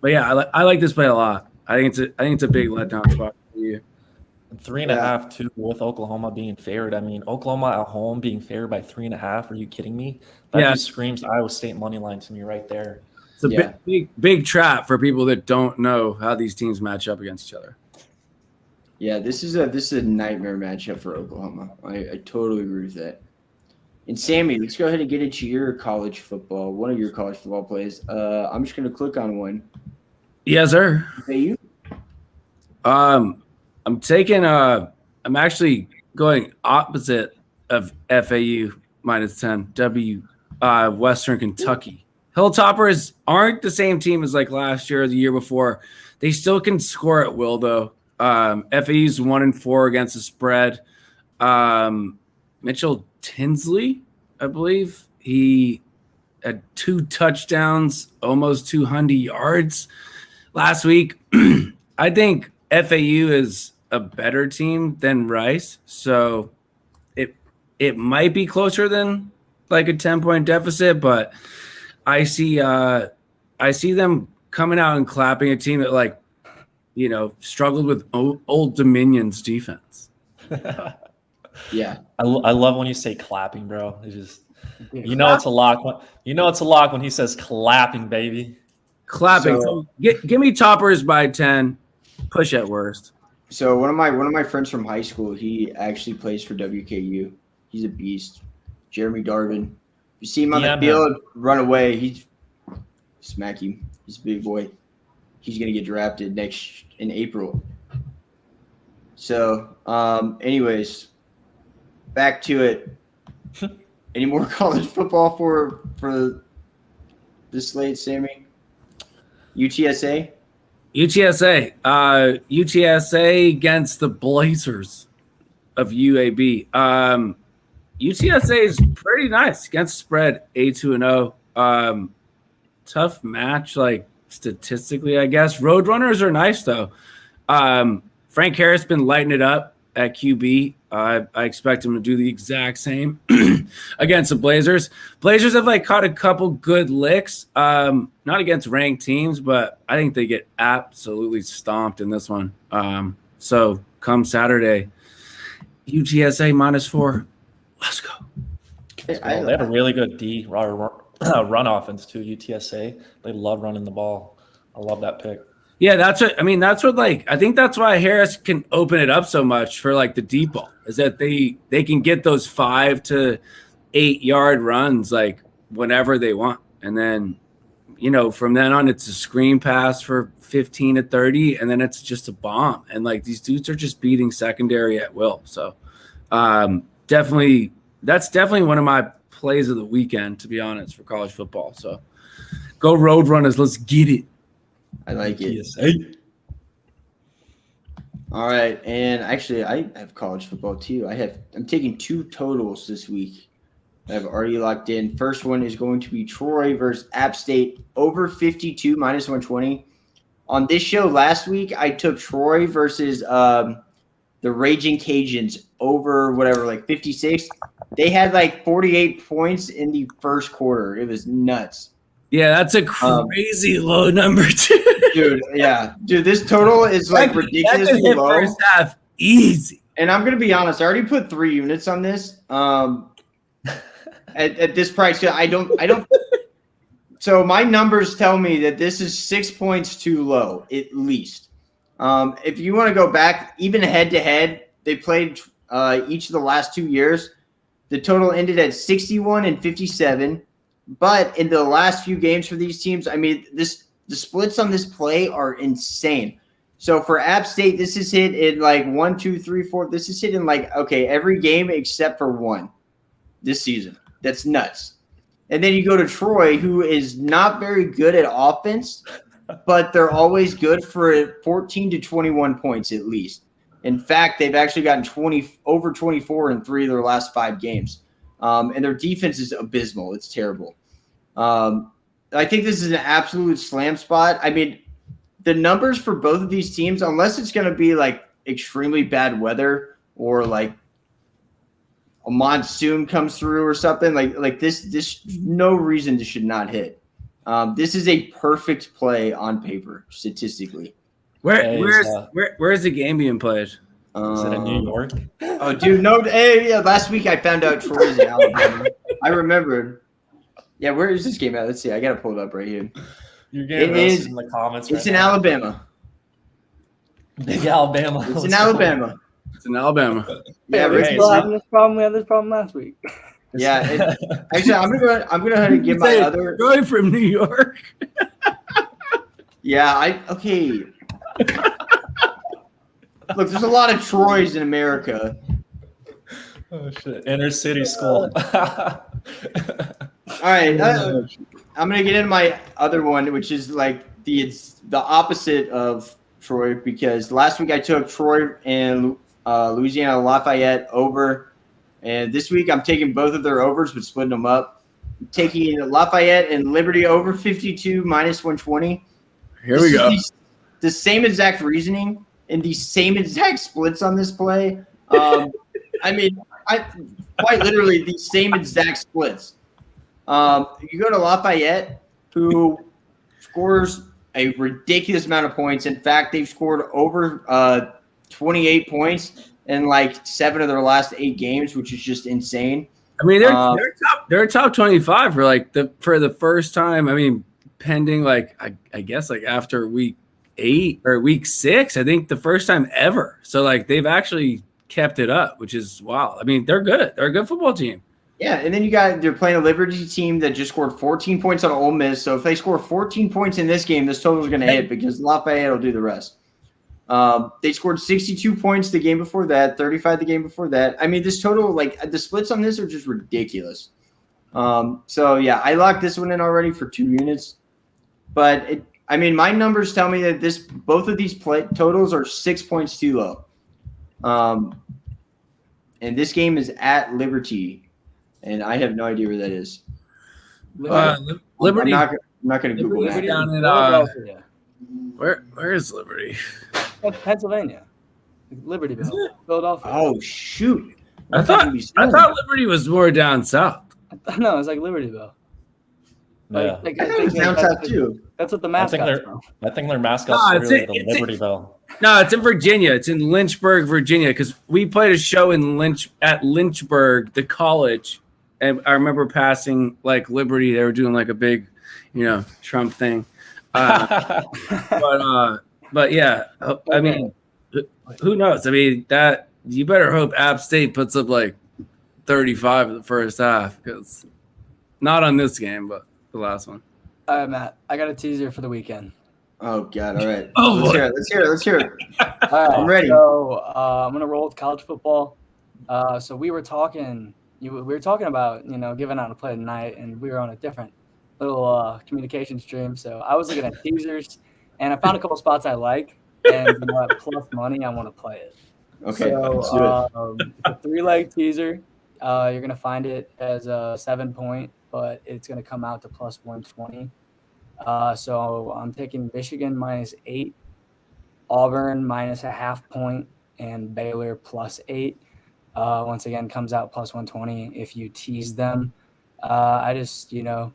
yeah, I like this play a lot. I think it's a big letdown spot for you. 3.5 too, with Oklahoma being favored. I mean, Oklahoma at home being favored by 3.5. Are you kidding me? That just screams Iowa State money line to me right there. It's a big trap for people that don't know how these teams match up against each other. Yeah, this is a nightmare matchup for Oklahoma. I totally agree with that. And Sammy, let's go ahead and get into your college football, one of your college football plays. I'm just going to click on one. Yes, sir. Hey, you? I'm actually going opposite of FAU -10, Western Kentucky. Hilltoppers aren't the same team as like last year or the year before. They still can score at will, though. FAU's 1-4 against the spread. Mitchell Tinsley, I believe, he had 2 touchdowns, almost 200 yards last week. I think FAU is a better team than Rice, so it might be closer than like a 10-point deficit, but I see them coming out and clapping a team that like, you know, struggled with Old Dominion's defense. Yeah, I love when you say clapping, bro. It's just it's a lock. It's a lock when he says clapping, baby. Clapping. So give me Toppers by 10. Push at worst. So one of my friends from high school, he actually plays for WKU. He's a beast. Jeremy Darvin. You see him on the field, run away. He's smack you. He's a big boy. He's gonna get drafted in April. So, anyways, back to it. Any more college football for this slate, Sammy? UTSA. UTSA against the Blazers of UAB. UTSA is pretty nice against spread, 8-2-0. Tough match, like statistically, I guess. Roadrunners are nice though. Frank Harris been lighting it up at QB. I expect him to do the exact same against the Blazers. Blazers have like caught a couple good licks, not against ranked teams, but I think they get absolutely stomped in this one. So come Saturday, UTSA -4. Let's go. They have a really good run offense too. UTSA, they love running the ball. I love that pick. Yeah, that's what I think that's why Harris can open it up so much for like the deep ball, is that they can get those 5 to 8 yard runs like whenever they want. And then, you know, from then on it's a screen pass for 15 to 30 and then it's just a bomb. And like these dudes are just beating secondary at will. So that's definitely one of my plays of the weekend, to be honest, for college football. So go Roadrunners, let's get it. I like it. All right, and actually, I have college football too. I'm taking 2 totals this week. I've already locked in. First one is going to be Troy versus App State over 52 -120. On this show last week, I took Troy versus the Raging Cajuns over whatever, like 56. They had like 48 points in the first quarter. It was nuts. Yeah, that's a crazy low number, too. Dude, yeah. Dude, this total is like ridiculously low. First half, easy. And I'm going to be honest. I already put 3 units on this at this price. I don't. So my numbers tell me that this is 6 points too low, at least. If you want to go back, even head-to-head, they played each of the last 2 years. The total ended at 61 and 57. But in the last few games for these teams, I mean, the splits on this play are insane. So for App State, this is hit in like 1, 2, 3, 4. This is hit in like, every game except for 1 this season. That's nuts. And then you go to Troy, who is not very good at offense, but they're always good for 14 to 21 points at least. In fact, they've actually gotten over 24 in 3 of their last 5 games. And their defense is abysmal. It's terrible. I think this is an absolute slam spot. I mean, the numbers for both of these teams, unless it's going to be like extremely bad weather or like a monsoon comes through or something like this, no reason this should not hit. This is a perfect play on paper statistically. Where's the game being played? Is it in New York? Oh, dude, no. Hey, yeah, last week I found out Troy's in Alabama. I remembered. Yeah, where is this game at? Let's see. I got to pull it up right here. You're getting roasted in the comments. It's in Alabama. Big Alabama. It's in Alabama. It's in Alabama. Yeah, we had this problem. We had this problem last week. Yeah. Actually, I'm gonna go ahead and give my other. Going from New York. Yeah. Okay. Look, there's a lot of Troys in America. Oh shit! Inner city school. All right, I'm gonna get into my other one, which is like the opposite of Troy, because last week I took Troy and Louisiana Lafayette over, and this week I'm taking both of their overs but splitting them up. I'm taking Lafayette and Liberty over 52 minus 120. Here we go. The same exact reasoning and the same exact splits on this play. I mean, quite literally the same exact splits. You go to Lafayette, who scores a ridiculous amount of points. In fact, they've scored over 28 points in like 7 of their last 8 games, which is just insane. I mean, they're top 25 for the first time. I mean, pending I guess after week 8 or week 6, I think the first time ever. So they've actually kept it up, which is wow. I mean, they're good. They're a good football team. Yeah, and then they're playing a Liberty team that just scored 14 points on Ole Miss. So if they score 14 points in this game, this total is going to hit because Lafayette will do the rest. They scored 62 points the game before that, 35 the game before that. I mean, this total, the splits on this are just ridiculous. So yeah, I locked this one in already for 2 units. But my numbers tell me that both of these totals are 6 points too low. And this game is at Liberty, and I have no idea where that is. Liberty. I'm not going to Google that. Down in, where is Liberty? That's Pennsylvania. Libertyville, Philadelphia. Oh shoot! I thought Liberty was more down south. No, it's like Libertyville. Yeah. I thought it was down south too. That's what the mascot's from. I think their mascot's really the Libertyville. No, it's in Virginia. It's in Lynchburg, Virginia, because we played a show at Lynchburg, the college, and I remember passing Liberty. They were doing a big, Trump thing. But yeah, I mean, who knows? I mean, that you better hope App State puts up 35 in the first half, because not on this game, but the last one. All right, Matt, I got a teaser for the weekend. Oh God! All right. Oh, let's hear it. All right, I'm ready. So I'm gonna roll with college football. So we were talking about giving out a play tonight, and we were on a different little communication stream. So I was looking at teasers, and I found a couple spots I like, and at plus money, I want to play it. Okay, so, let's do it. It's a 3-leg teaser. You're gonna find it as a 7-point, but it's gonna come out to plus 120. So I'm taking Michigan -8, Auburn -0.5 point, and Baylor +8. Once again, comes out plus 120 if you tease them. I just, the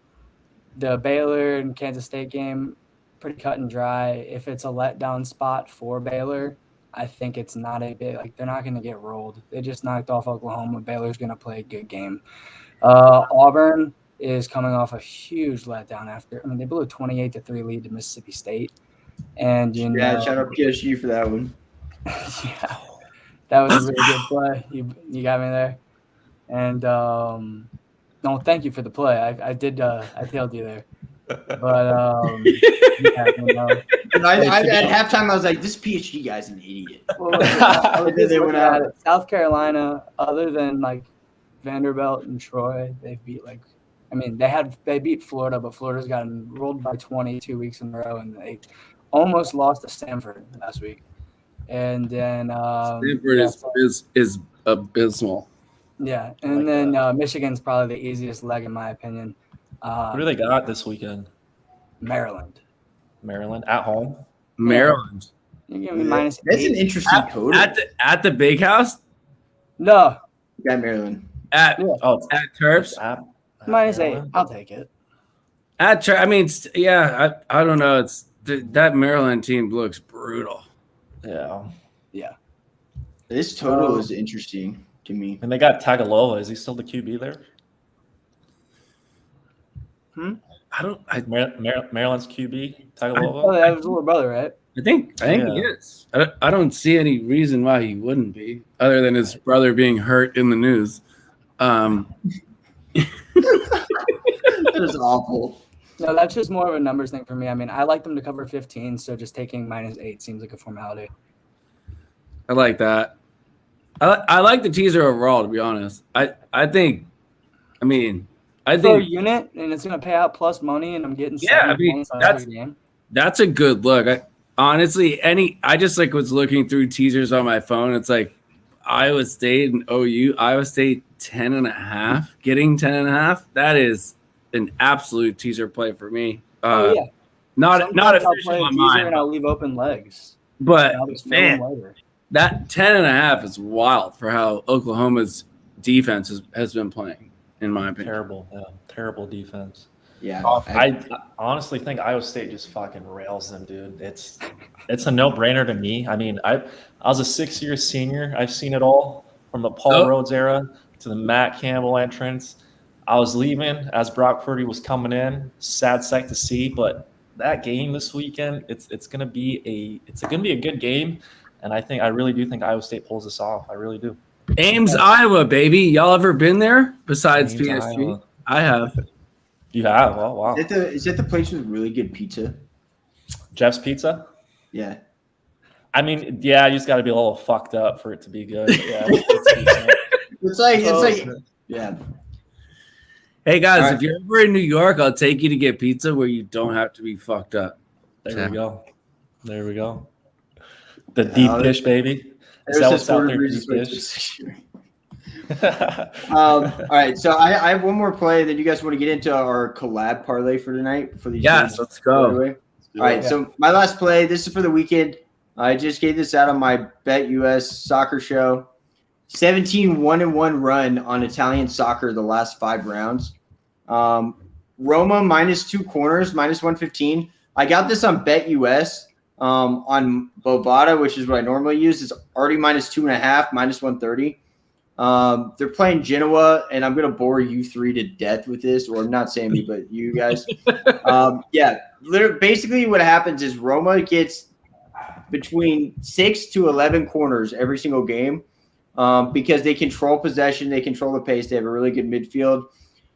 Baylor and Kansas State game, pretty cut and dry. If it's a letdown spot for Baylor, I think it's not a big, they're not going to get rolled. They just knocked off Oklahoma. Baylor's going to play a good game. Auburn is coming off a huge letdown after. They blew a 28-3 lead to Mississippi State. And, shout out PSG for that one. Yeah, that was a really good play. You got me there. And, no, thank you for the play. I tailed you there. But yeah, at halftime I was like, this PhD guy's an idiot. South Carolina, other than Vanderbilt and Troy, they've beat they beat Florida, but Florida's gotten rolled by 20 2 weeks in a row, and they almost lost to Stanford last week. And then Stanford is abysmal. Yeah, and then Michigan's probably the easiest leg in my opinion. Who do they got this weekend? Maryland. Maryland at home. Maryland. You give me minus That's 8. an interesting total. At the big house? No, Got Maryland. At Terps? At minus Maryland. 8. I'll take it. I mean, I don't know. It's that Maryland team looks brutal. Yeah. This total is interesting to me. And they got Tagovailoa. Is he still the QB there? Maryland's QB, Tagovailoa. Oh, that was his little brother, right? I think he is. I don't see any reason why he wouldn't be, other than his brother being hurt in the news. That is awful. No, that's just more of a numbers thing for me. I mean, I like them to cover 15, so just taking minus 8 seems like a formality. I like that. I like the teaser overall, to be honest. I think For a unit, and it's going to pay out plus money, and I'm getting 70 points on every game. that's a good look. I just was looking through teasers on my phone. It's like Iowa State and OU. Iowa State 10.5, getting 10.5. That is an absolute teaser play for me. Not Sometimes I'll official play a on teaser mine, and I'll leave open legs. but I'll just fill them later. that 10.5 is wild for how Oklahoma's defense has been playing, in my opinion. Terrible defense. Yeah. I honestly think Iowa State just fucking rails them, dude. It's a no-brainer to me. I mean, I was a 6-year senior. I've seen it all from the Paul Rhodes era to the Matt Campbell entrance. I was leaving as Brock Purdy was coming in. Sad sight to see, but that game this weekend, it's gonna be a good game, and I really do think Iowa State pulls this off. I really do. Ames, Iowa, baby. Y'all ever been there besides Ames, PSG? Iowa. I have. You have? Oh, wow. Is that the place with really good pizza? Jeff's Pizza? Yeah. I mean, yeah, you just got to be a little fucked up for it to be good. But yeah, it's It's like yeah. Hey guys, All right. if you're ever in New York, I'll take you to get pizza where you don't have to be fucked up. There we go. The deep dish, baby. Is that There's what's this out word there? reason Deep for dish? All right, so I have one more play that you guys want to get into our collab parlay for tonight for these. Yes, let's go. All right, so my last play. This is for the weekend. I just gave this out on my Bet US soccer show. 17 1-1 run on Italian soccer the last 5 rounds. Roma -2 corners -115. I got this on Bet US. On Bovada, which is what I normally use, is already -2.5, -130. They're playing Genoa, and I'm going to bore you 3 to death with this, or not Sammy, but you guys. Literally, basically what happens is Roma gets between 6 to 11 corners every single game because they control possession, they control the pace, they have a really good midfield.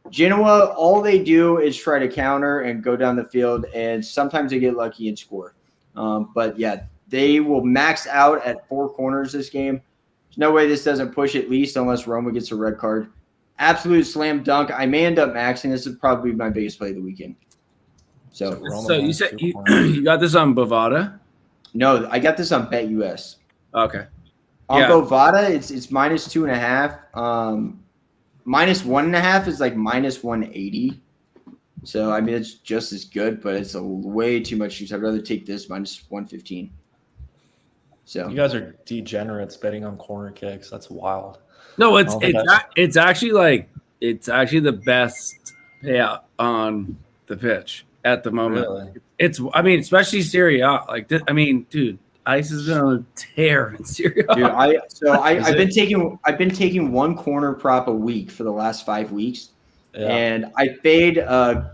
Genoa, all they do is try to counter and go down the field, and sometimes they get lucky and score. But yeah, they will max out at 4 corners this game. There's no way this doesn't push at least unless Roma gets a red card. Absolute slam dunk. I may end up maxing. This is probably my biggest play of the weekend. So you said you got this on Bovada? No, I got this on Bet US. Okay. On Yeah. Bovada, it's -2.5. -1.5 is like -180. So I mean it's just as good, but it's a way too much juice. I'd rather take this -115. So You guys are degenerates betting on corner kicks. That's wild. No, I don't think it's actually the best payout on the pitch at the moment. Really? Especially Serie A. Dude, Ice is gonna tear in Serie A. dude, I've been taking one corner prop a week for the last 5 weeks. Yeah. And I fade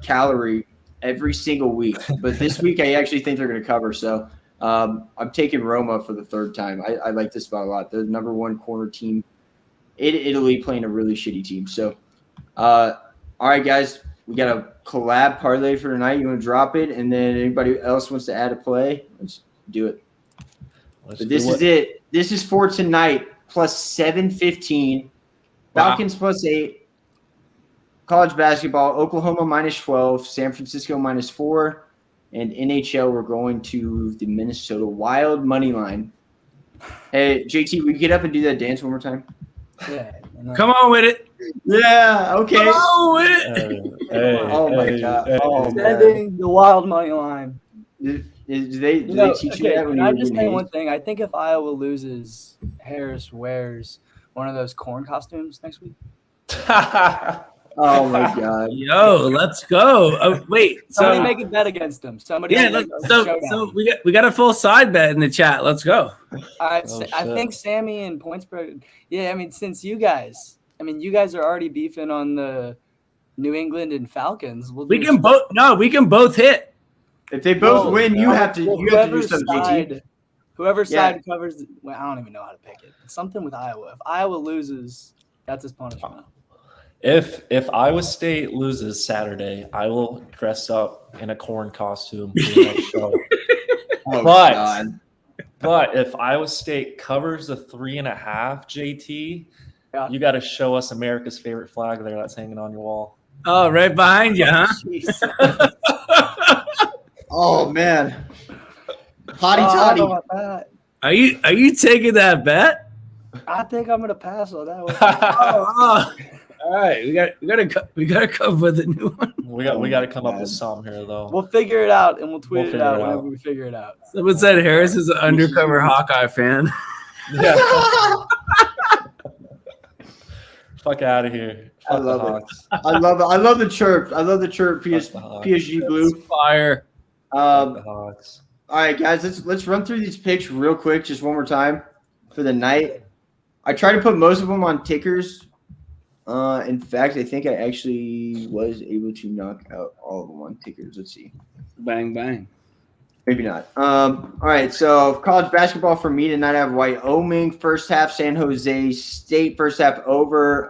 calorie every single week. But this week, I actually think they're going to cover. So I'm taking Roma for the 3rd time. I like this spot a lot. They're the #1 corner team in Italy playing a really shitty team. So, all right, guys, we got a collab parlay for tonight. You want to drop it? And then anybody else wants to add a play? Let's do it. But this is it. This is for tonight, plus 715. Falcons +8. College basketball, Oklahoma -12, San Francisco -4, and NHL, we're going to the Minnesota Wild money line. Hey, JT, will you get up and do that dance one more time? Yeah. Come on with it. Yeah. Okay. Come on with it. Oh my God. Oh, man. Sending the wild money line. Do they teach you that when can you I were just doing say one Hayes? thing? I think if Iowa loses, Harris wears one of those corn costumes next week. Oh my God. Yo, let's go. Oh, wait. Somebody So make a bet against them. Somebody yeah, make a so showdown. we got a full side bet in the chat. Let's go. I shit. think Sammy and point spread. Yeah, I mean, since you guys are already beefing on the New England and Falcons. We can both hit. If they both win, you have to do something, JT. Whoever side covers. Well, I don't even know how to pick it. It's something with Iowa. If Iowa loses, that's his punishment. If Iowa State loses Saturday, I will dress up in a corn costume for the next show. Oh, But- God. But if Iowa State covers the 3.5, JT, Yeah. you got to show us America's favorite flag there that's hanging on your wall. Oh, right behind you, huh? Jesus. Oh man. Hotty I don't know toddy. about that. Are you taking that bet? I think I'm gonna pass on that one. Oh. All right, we gotta come with a new one. we got to come up with some here though. We'll figure it out and we'll tweet We'll it out figure it whenever out. we figure it out. Someone said Harris is an undercover Hawkeye fan. Yeah. Fuck out of here. I Fuck the love it. Hawks. I love it. I love the chirp. I love the chirp. Fuck the Hawks. PSG blue. Fire. Fuck the Hawks. All right, guys, let's run through these picks real quick, just one more time for the night. I tried to put most of them on tickers. In fact, I think I actually was able to knock out all of them on tickers. Let's see. Bang bang. Maybe not. All right, so college basketball for me tonight, I have Wyoming first half, San Jose State first half over.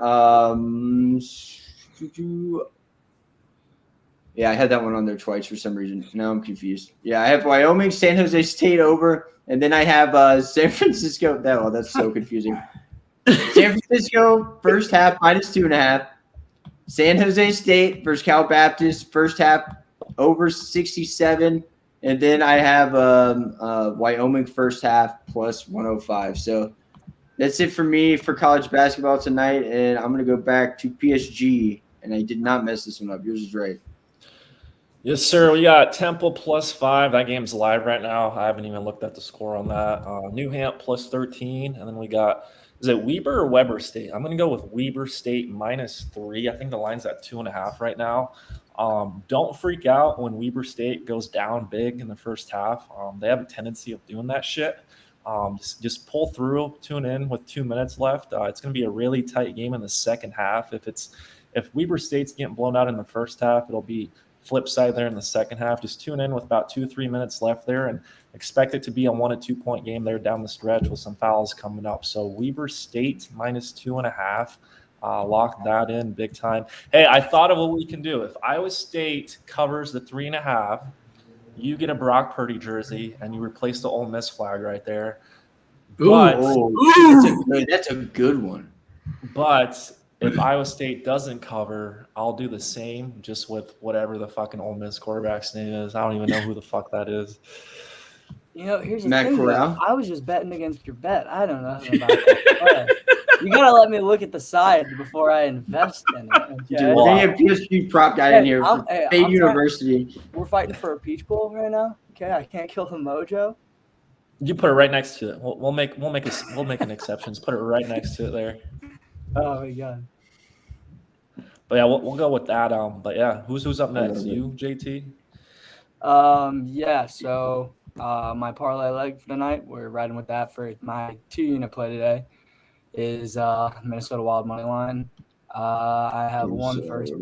Yeah, I had that one on there twice for some reason. Now I'm confused. Yeah, I have Wyoming, San Jose State over, and then I have San Francisco. That's so confusing. San Francisco first half -2.5. San Jose State versus Cal Baptist first half over 67. And then I have Wyoming first half plus 105. So that's it for me for college basketball tonight. And I'm going to go back to PSG. And I did not mess this one up. Yours is right. Yes, sir. We got Temple +5. That game's live right now. I haven't even looked at the score on that. New Hamp +13. And then we got, is it Weber or Weber State? I'm going to go with Weber State -3. I think the line's at 2.5 right now. Don't freak out when Weber State goes down big in the first half. They have a tendency of doing that shit. Just pull through, tune in with 2 minutes left. It's going to be a really tight game in the second half. If Weber State's getting blown out in the first half, it'll be flip side there in the second half. Just tune in with about 2-3 minutes left there and expect it to be a 1 or 2 point game there down the stretch with some fouls coming up. So Weber State -2.5. Lock that in big time. Hey, I thought of what we can do. If Iowa State covers the 3.5, you get a Brock Purdy jersey and you replace the Ole Miss flag right there. But, That's a good one. But if Iowa State doesn't cover, I'll do the same, just with whatever the fucking Ole Miss quarterback's name is. I don't even know who the fuck that is. You know, here's the Matt thing. Corral? I was just betting against your bet. I don't know nothing about that. You gotta let me look at the side before I invest in it. Okay? Dude, we're going to get PSG prop guy in here for State University. We're fighting for a Peach Bowl right now. Okay, I can't kill the mojo. You put it right next to it. We'll make an exceptions. Put it right next to it there. Oh my god. But yeah, we'll go with that. But yeah, who's up next? You, JT? Yeah. So my parlay leg for tonight, we're riding with that for my 2-unit play today. Is Minnesota Wild money line. I have one first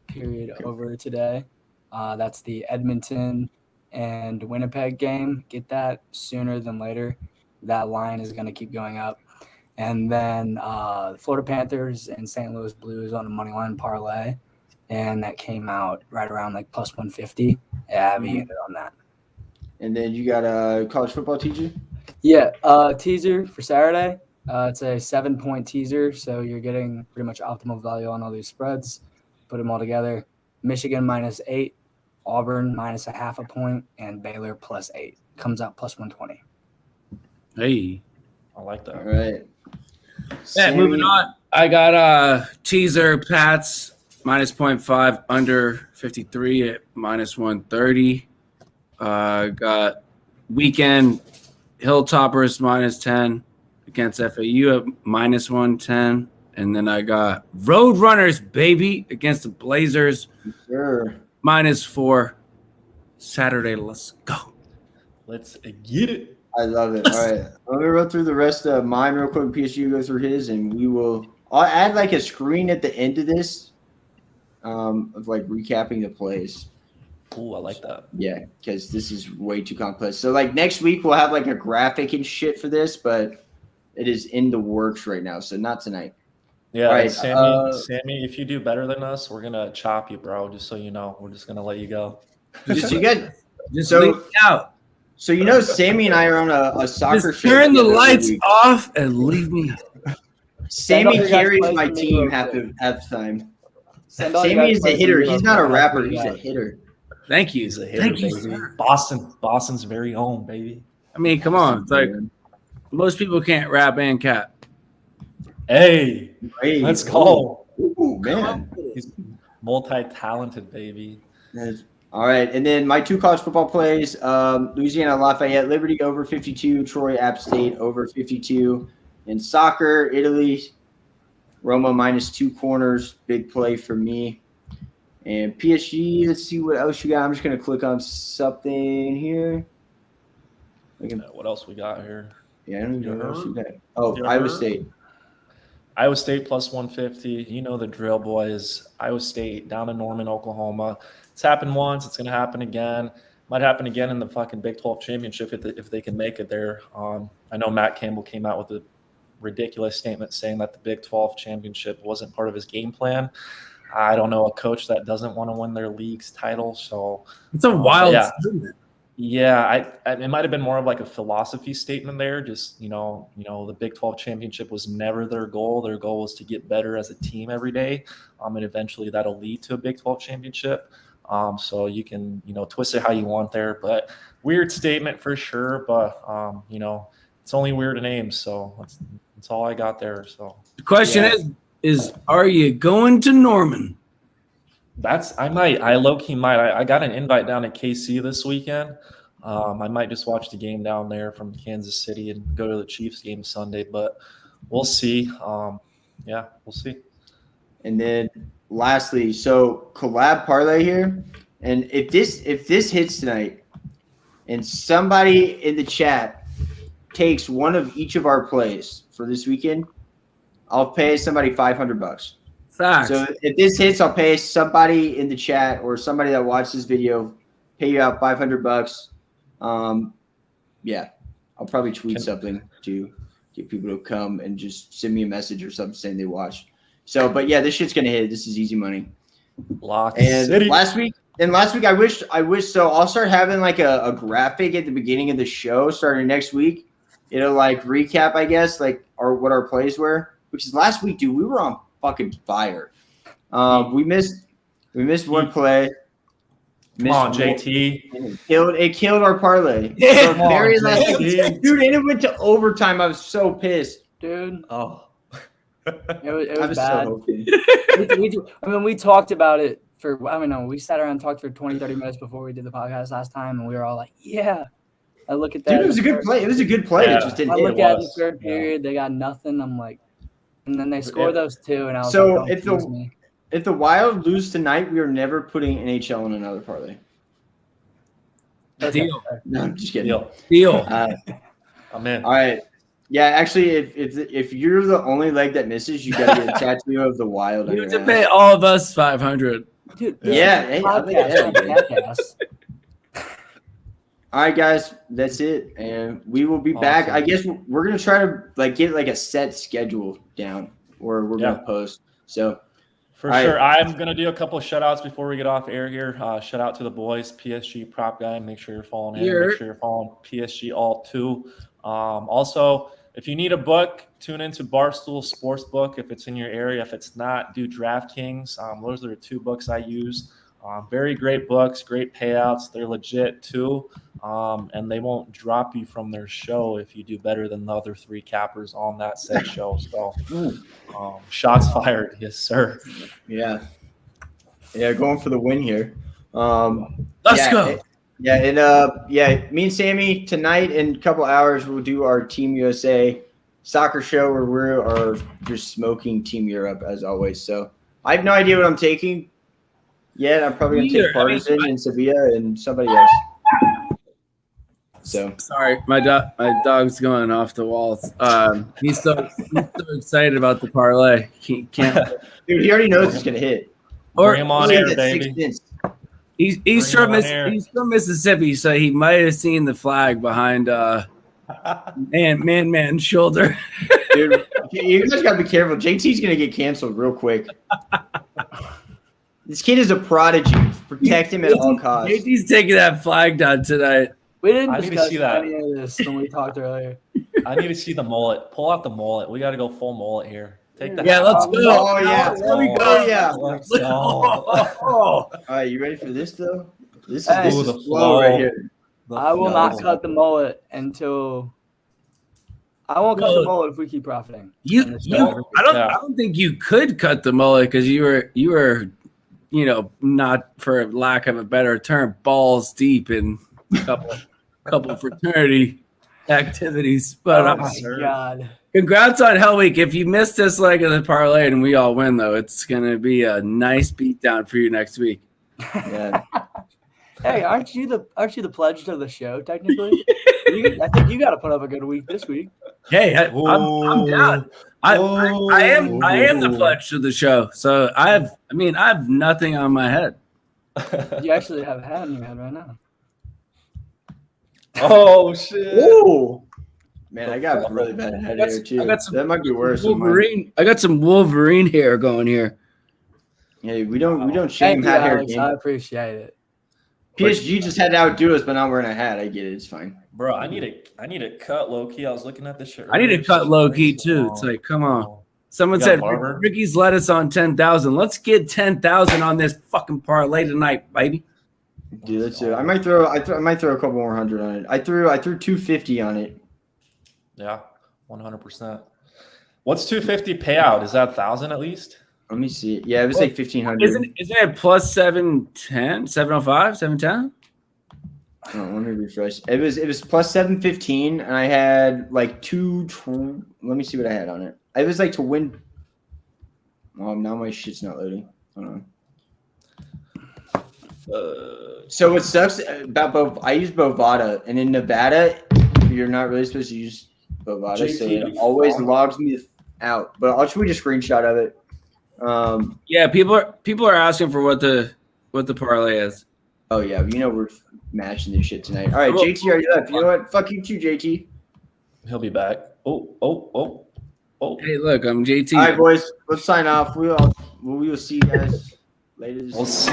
period over today. That's the Edmonton and Winnipeg game. Get that sooner than later. That line is going to keep going up. And then Florida Panthers and St. Louis Blues on a money line parlay. And that came out right around like plus 150. Yeah, I have a unit on that. And then you got a college football teacher? Yeah, teaser for Saturday. It's a 7-point teaser, so you're getting pretty much optimal value on all these spreads. Put them all together. Michigan -8, Auburn -0.5 point, and Baylor +8. Comes out plus 120. Hey. I like that. All right. Yeah, moving on. I got teaser Pats minus 0.5 under 53 at minus 130. Got weekend Hilltoppers minus 10 against FAU at minus 110. And then I got Roadrunners, baby, against the Blazers. Sure. Minus 4. Saturday, let's go. Let's get it. I love it. All right. Let me run through the rest of mine real quick. PSG go through his, and I'll add like a screen at the end of this of like recapping the plays. Ooh, I like that. Yeah, because this is way too complex. So like next week we'll have like a graphic and shit for this, but it is in the works right now. So not tonight. Yeah, All right, Sammy, if you do better than us, we're gonna chop you, bro. Just so you know, we're just gonna let you go. Just you guys. Just So- leave me out. So you know, Sammy and I are on a soccer Just show. turn the together every lights week. off and leave me out. Sammy Send all your guys' carries plays my to me team real half quick. the time. Send all your Sammy guys' is a plays to hitter. me real He's not a quick. I'll rapper. tweet He's it a out. hitter. Thank you. He's a hitter, Thank you, baby. sir. Boston's very own, baby. I mean, come on. It's like most people can't rap and cat. Hey, Hey, let's go. Ooh, man. He's multi-talented, baby. All right, and then my two college football plays: Louisiana Lafayette Liberty over 52, Troy App State over 52. In soccer, Italy Roma minus 2 corners, big play for me. And PSG, let's see what else you got. I'm just gonna click on something here. What else we got here? Yeah, I don't even know what else you got. Oh, You Iowa heard? State. Iowa State plus 150. You know the drill, boys. Iowa State down in Norman, Oklahoma. It's happened once. It's going to happen again. Might happen again in the fucking Big 12 championship if they can make it there. I know Matt Campbell came out with a ridiculous statement saying that the Big 12 championship wasn't part of his game plan. I don't know a coach that doesn't want to win their league's title. So It's a wild yeah. statement. Yeah, it might have been more of like a philosophy statement there. Just the Big 12 championship was never their goal. Their goal was to get better as a team every day, and eventually that'll lead to a Big 12 championship. So you can twist it how you want there, but weird statement for sure. But it's only weird names, so that's all I got there. So The question is are you going to Norman? I low-key might. I got an invite down at KC this weekend. I might just watch the game down there from Kansas City and go to the Chiefs game Sunday, but we'll see. We'll see. And then lastly, so collab parlay here. And if this hits tonight and somebody in the chat takes one of each of our plays for this weekend, I'll pay somebody $500. Facts. So if this hits, I'll pay somebody in the chat or somebody that watched this video, pay you out $500. I'll probably tweet something to get people to come and just send me a message or something saying they watched. So, but yeah, this shit's gonna hit. This is easy money. Lock And City. last week, I wish. So I'll start having like a graphic at the beginning of the show starting next week. It'll like recap, I guess, like what our plays were. Because last week, dude, we were on fucking fire. We missed one play. Come on, JT. It killed our parlay. Yeah, So very come on, last JT. dude, and it went to overtime. I was so pissed. Dude, Oh. it I was was bad. so hoping. we talked about it for, I don't know, we sat around and talked for 20, 30 minutes before we did the podcast last time, and we were all like, yeah. I look at that. Dude, it was a good play. It was a good play. Yeah. It just didn't I hit. look at the was. third Yeah. period, they got nothing. I'm like, and then they score Yeah. those two, and I was So like, if don't tease me. If the Wild lose tonight, we are never putting NHL in another parlay. Okay. Deal. No, I'm just kidding. Deal. I'm in. All right. Yeah, actually, if you're the only leg that misses, you got to get a tattoo of the Wild on You your have to ass. pay all of us $500. Dude, Yeah, hey, I'll make podcast, that. not jackass. All right, guys, that's it, and we will be back. Awesome. I guess we're gonna try to get a set schedule down, or we're gonna post. So For All sure. right. I'm going to do a couple of shout-outs before we get off air here. Shout out to the boys, PSG Prop Guy. Make sure you're following him. Here. Make sure you're following PSG Alt 2. Also, if you need a book, tune into Barstool Sportsbook if it's in your area. If it's not, do DraftKings. Those are the two books I use. Very great books, great payouts. They're legit too. And they won't drop you from their show if you do better than the other 3 cappers on that said show. So shots fired. Yes, sir. Yeah, going for the win here. Let's go. Me and Sammy tonight in a couple hours we'll do our Team USA soccer show where we are just smoking Team Europe as always. So I have no idea what I'm taking yet. I'm probably gonna take Partisan and Sevilla and somebody else. So sorry, my dog's going off the walls. He's so excited about the parlay. He can't. Dude, he already knows it's gonna hit. Bring him on air, baby. He's from Mississippi, so he might have seen the flag behind man's shoulder. Dude, you guys gotta be careful. JT's gonna get canceled real quick. This kid is a prodigy. Protect him at all costs. JT's taking that flag down tonight. We didn't need to discuss see that. any of this when we talked earlier. I need to see the mullet. Pull out the mullet. We got to go full mullet here. Take that. Yeah, let's go. Oh, yeah. There we go. Oh, yeah. Let's go. All right, you ready for this, though? This is the flow right here. I will not cut the mullet until – I won't cut the mullet if we keep profiting. I don't think you could cut the mullet because you were, not for lack of a better term, balls deep in a couple fraternity activities. But oh my God. Congrats on Hell Week. If you missed this leg of the parlay and we all win, though, it's gonna be a nice beatdown for you next week. Yeah. Hey, aren't you the pledge to the show technically? I think you got to put up a good week this week. Hey, I'm down. I am the pledge to the show. So I have nothing on my head. You actually have a hat in your head right now. Oh shit! Ooh. Man, I got a really bad head hair too. That might be worse. Wolverine. I got some Wolverine hair going here. Hey, we don't shame Thank you, hat hair. Alex. I appreciate it. PSG just had to outdo us, but not wearing a hat. I get it. It's fine. Bro, I need a cut low key. I was looking at this shirt. I need a cut low key too. It's like, come on. Someone said Ricky's lettuce on 10,000. Let's get 10,000 on this fucking parlay tonight, baby. Dude, let's do it. I might throw a couple more hundred on it. I threw 250 on it. Yeah, 100%. What's 250 payout? Is that 1,000 at least? Let me see. Yeah, it was like 1,500. Isn't it plus 710, 705, 710? Oh, let me refresh. It was plus 715, and I had like let me see what I had on it. It was like to win. Oh, now my shit's not loading. Hold on. So what sucks about I use Bovada, and in Nevada, you're not really supposed to use Bovada, so it always logs me out. But I'll tweet a screenshot of it. Yeah, people are asking for what the parlay is. Oh yeah, we're mashing this shit tonight. All right, JT, are you left? You know what? Fuck you too, JT. He'll be back. Oh. Hey, look, I'm JT. All right, boys, let's sign off. We will see you guys later. We'll see.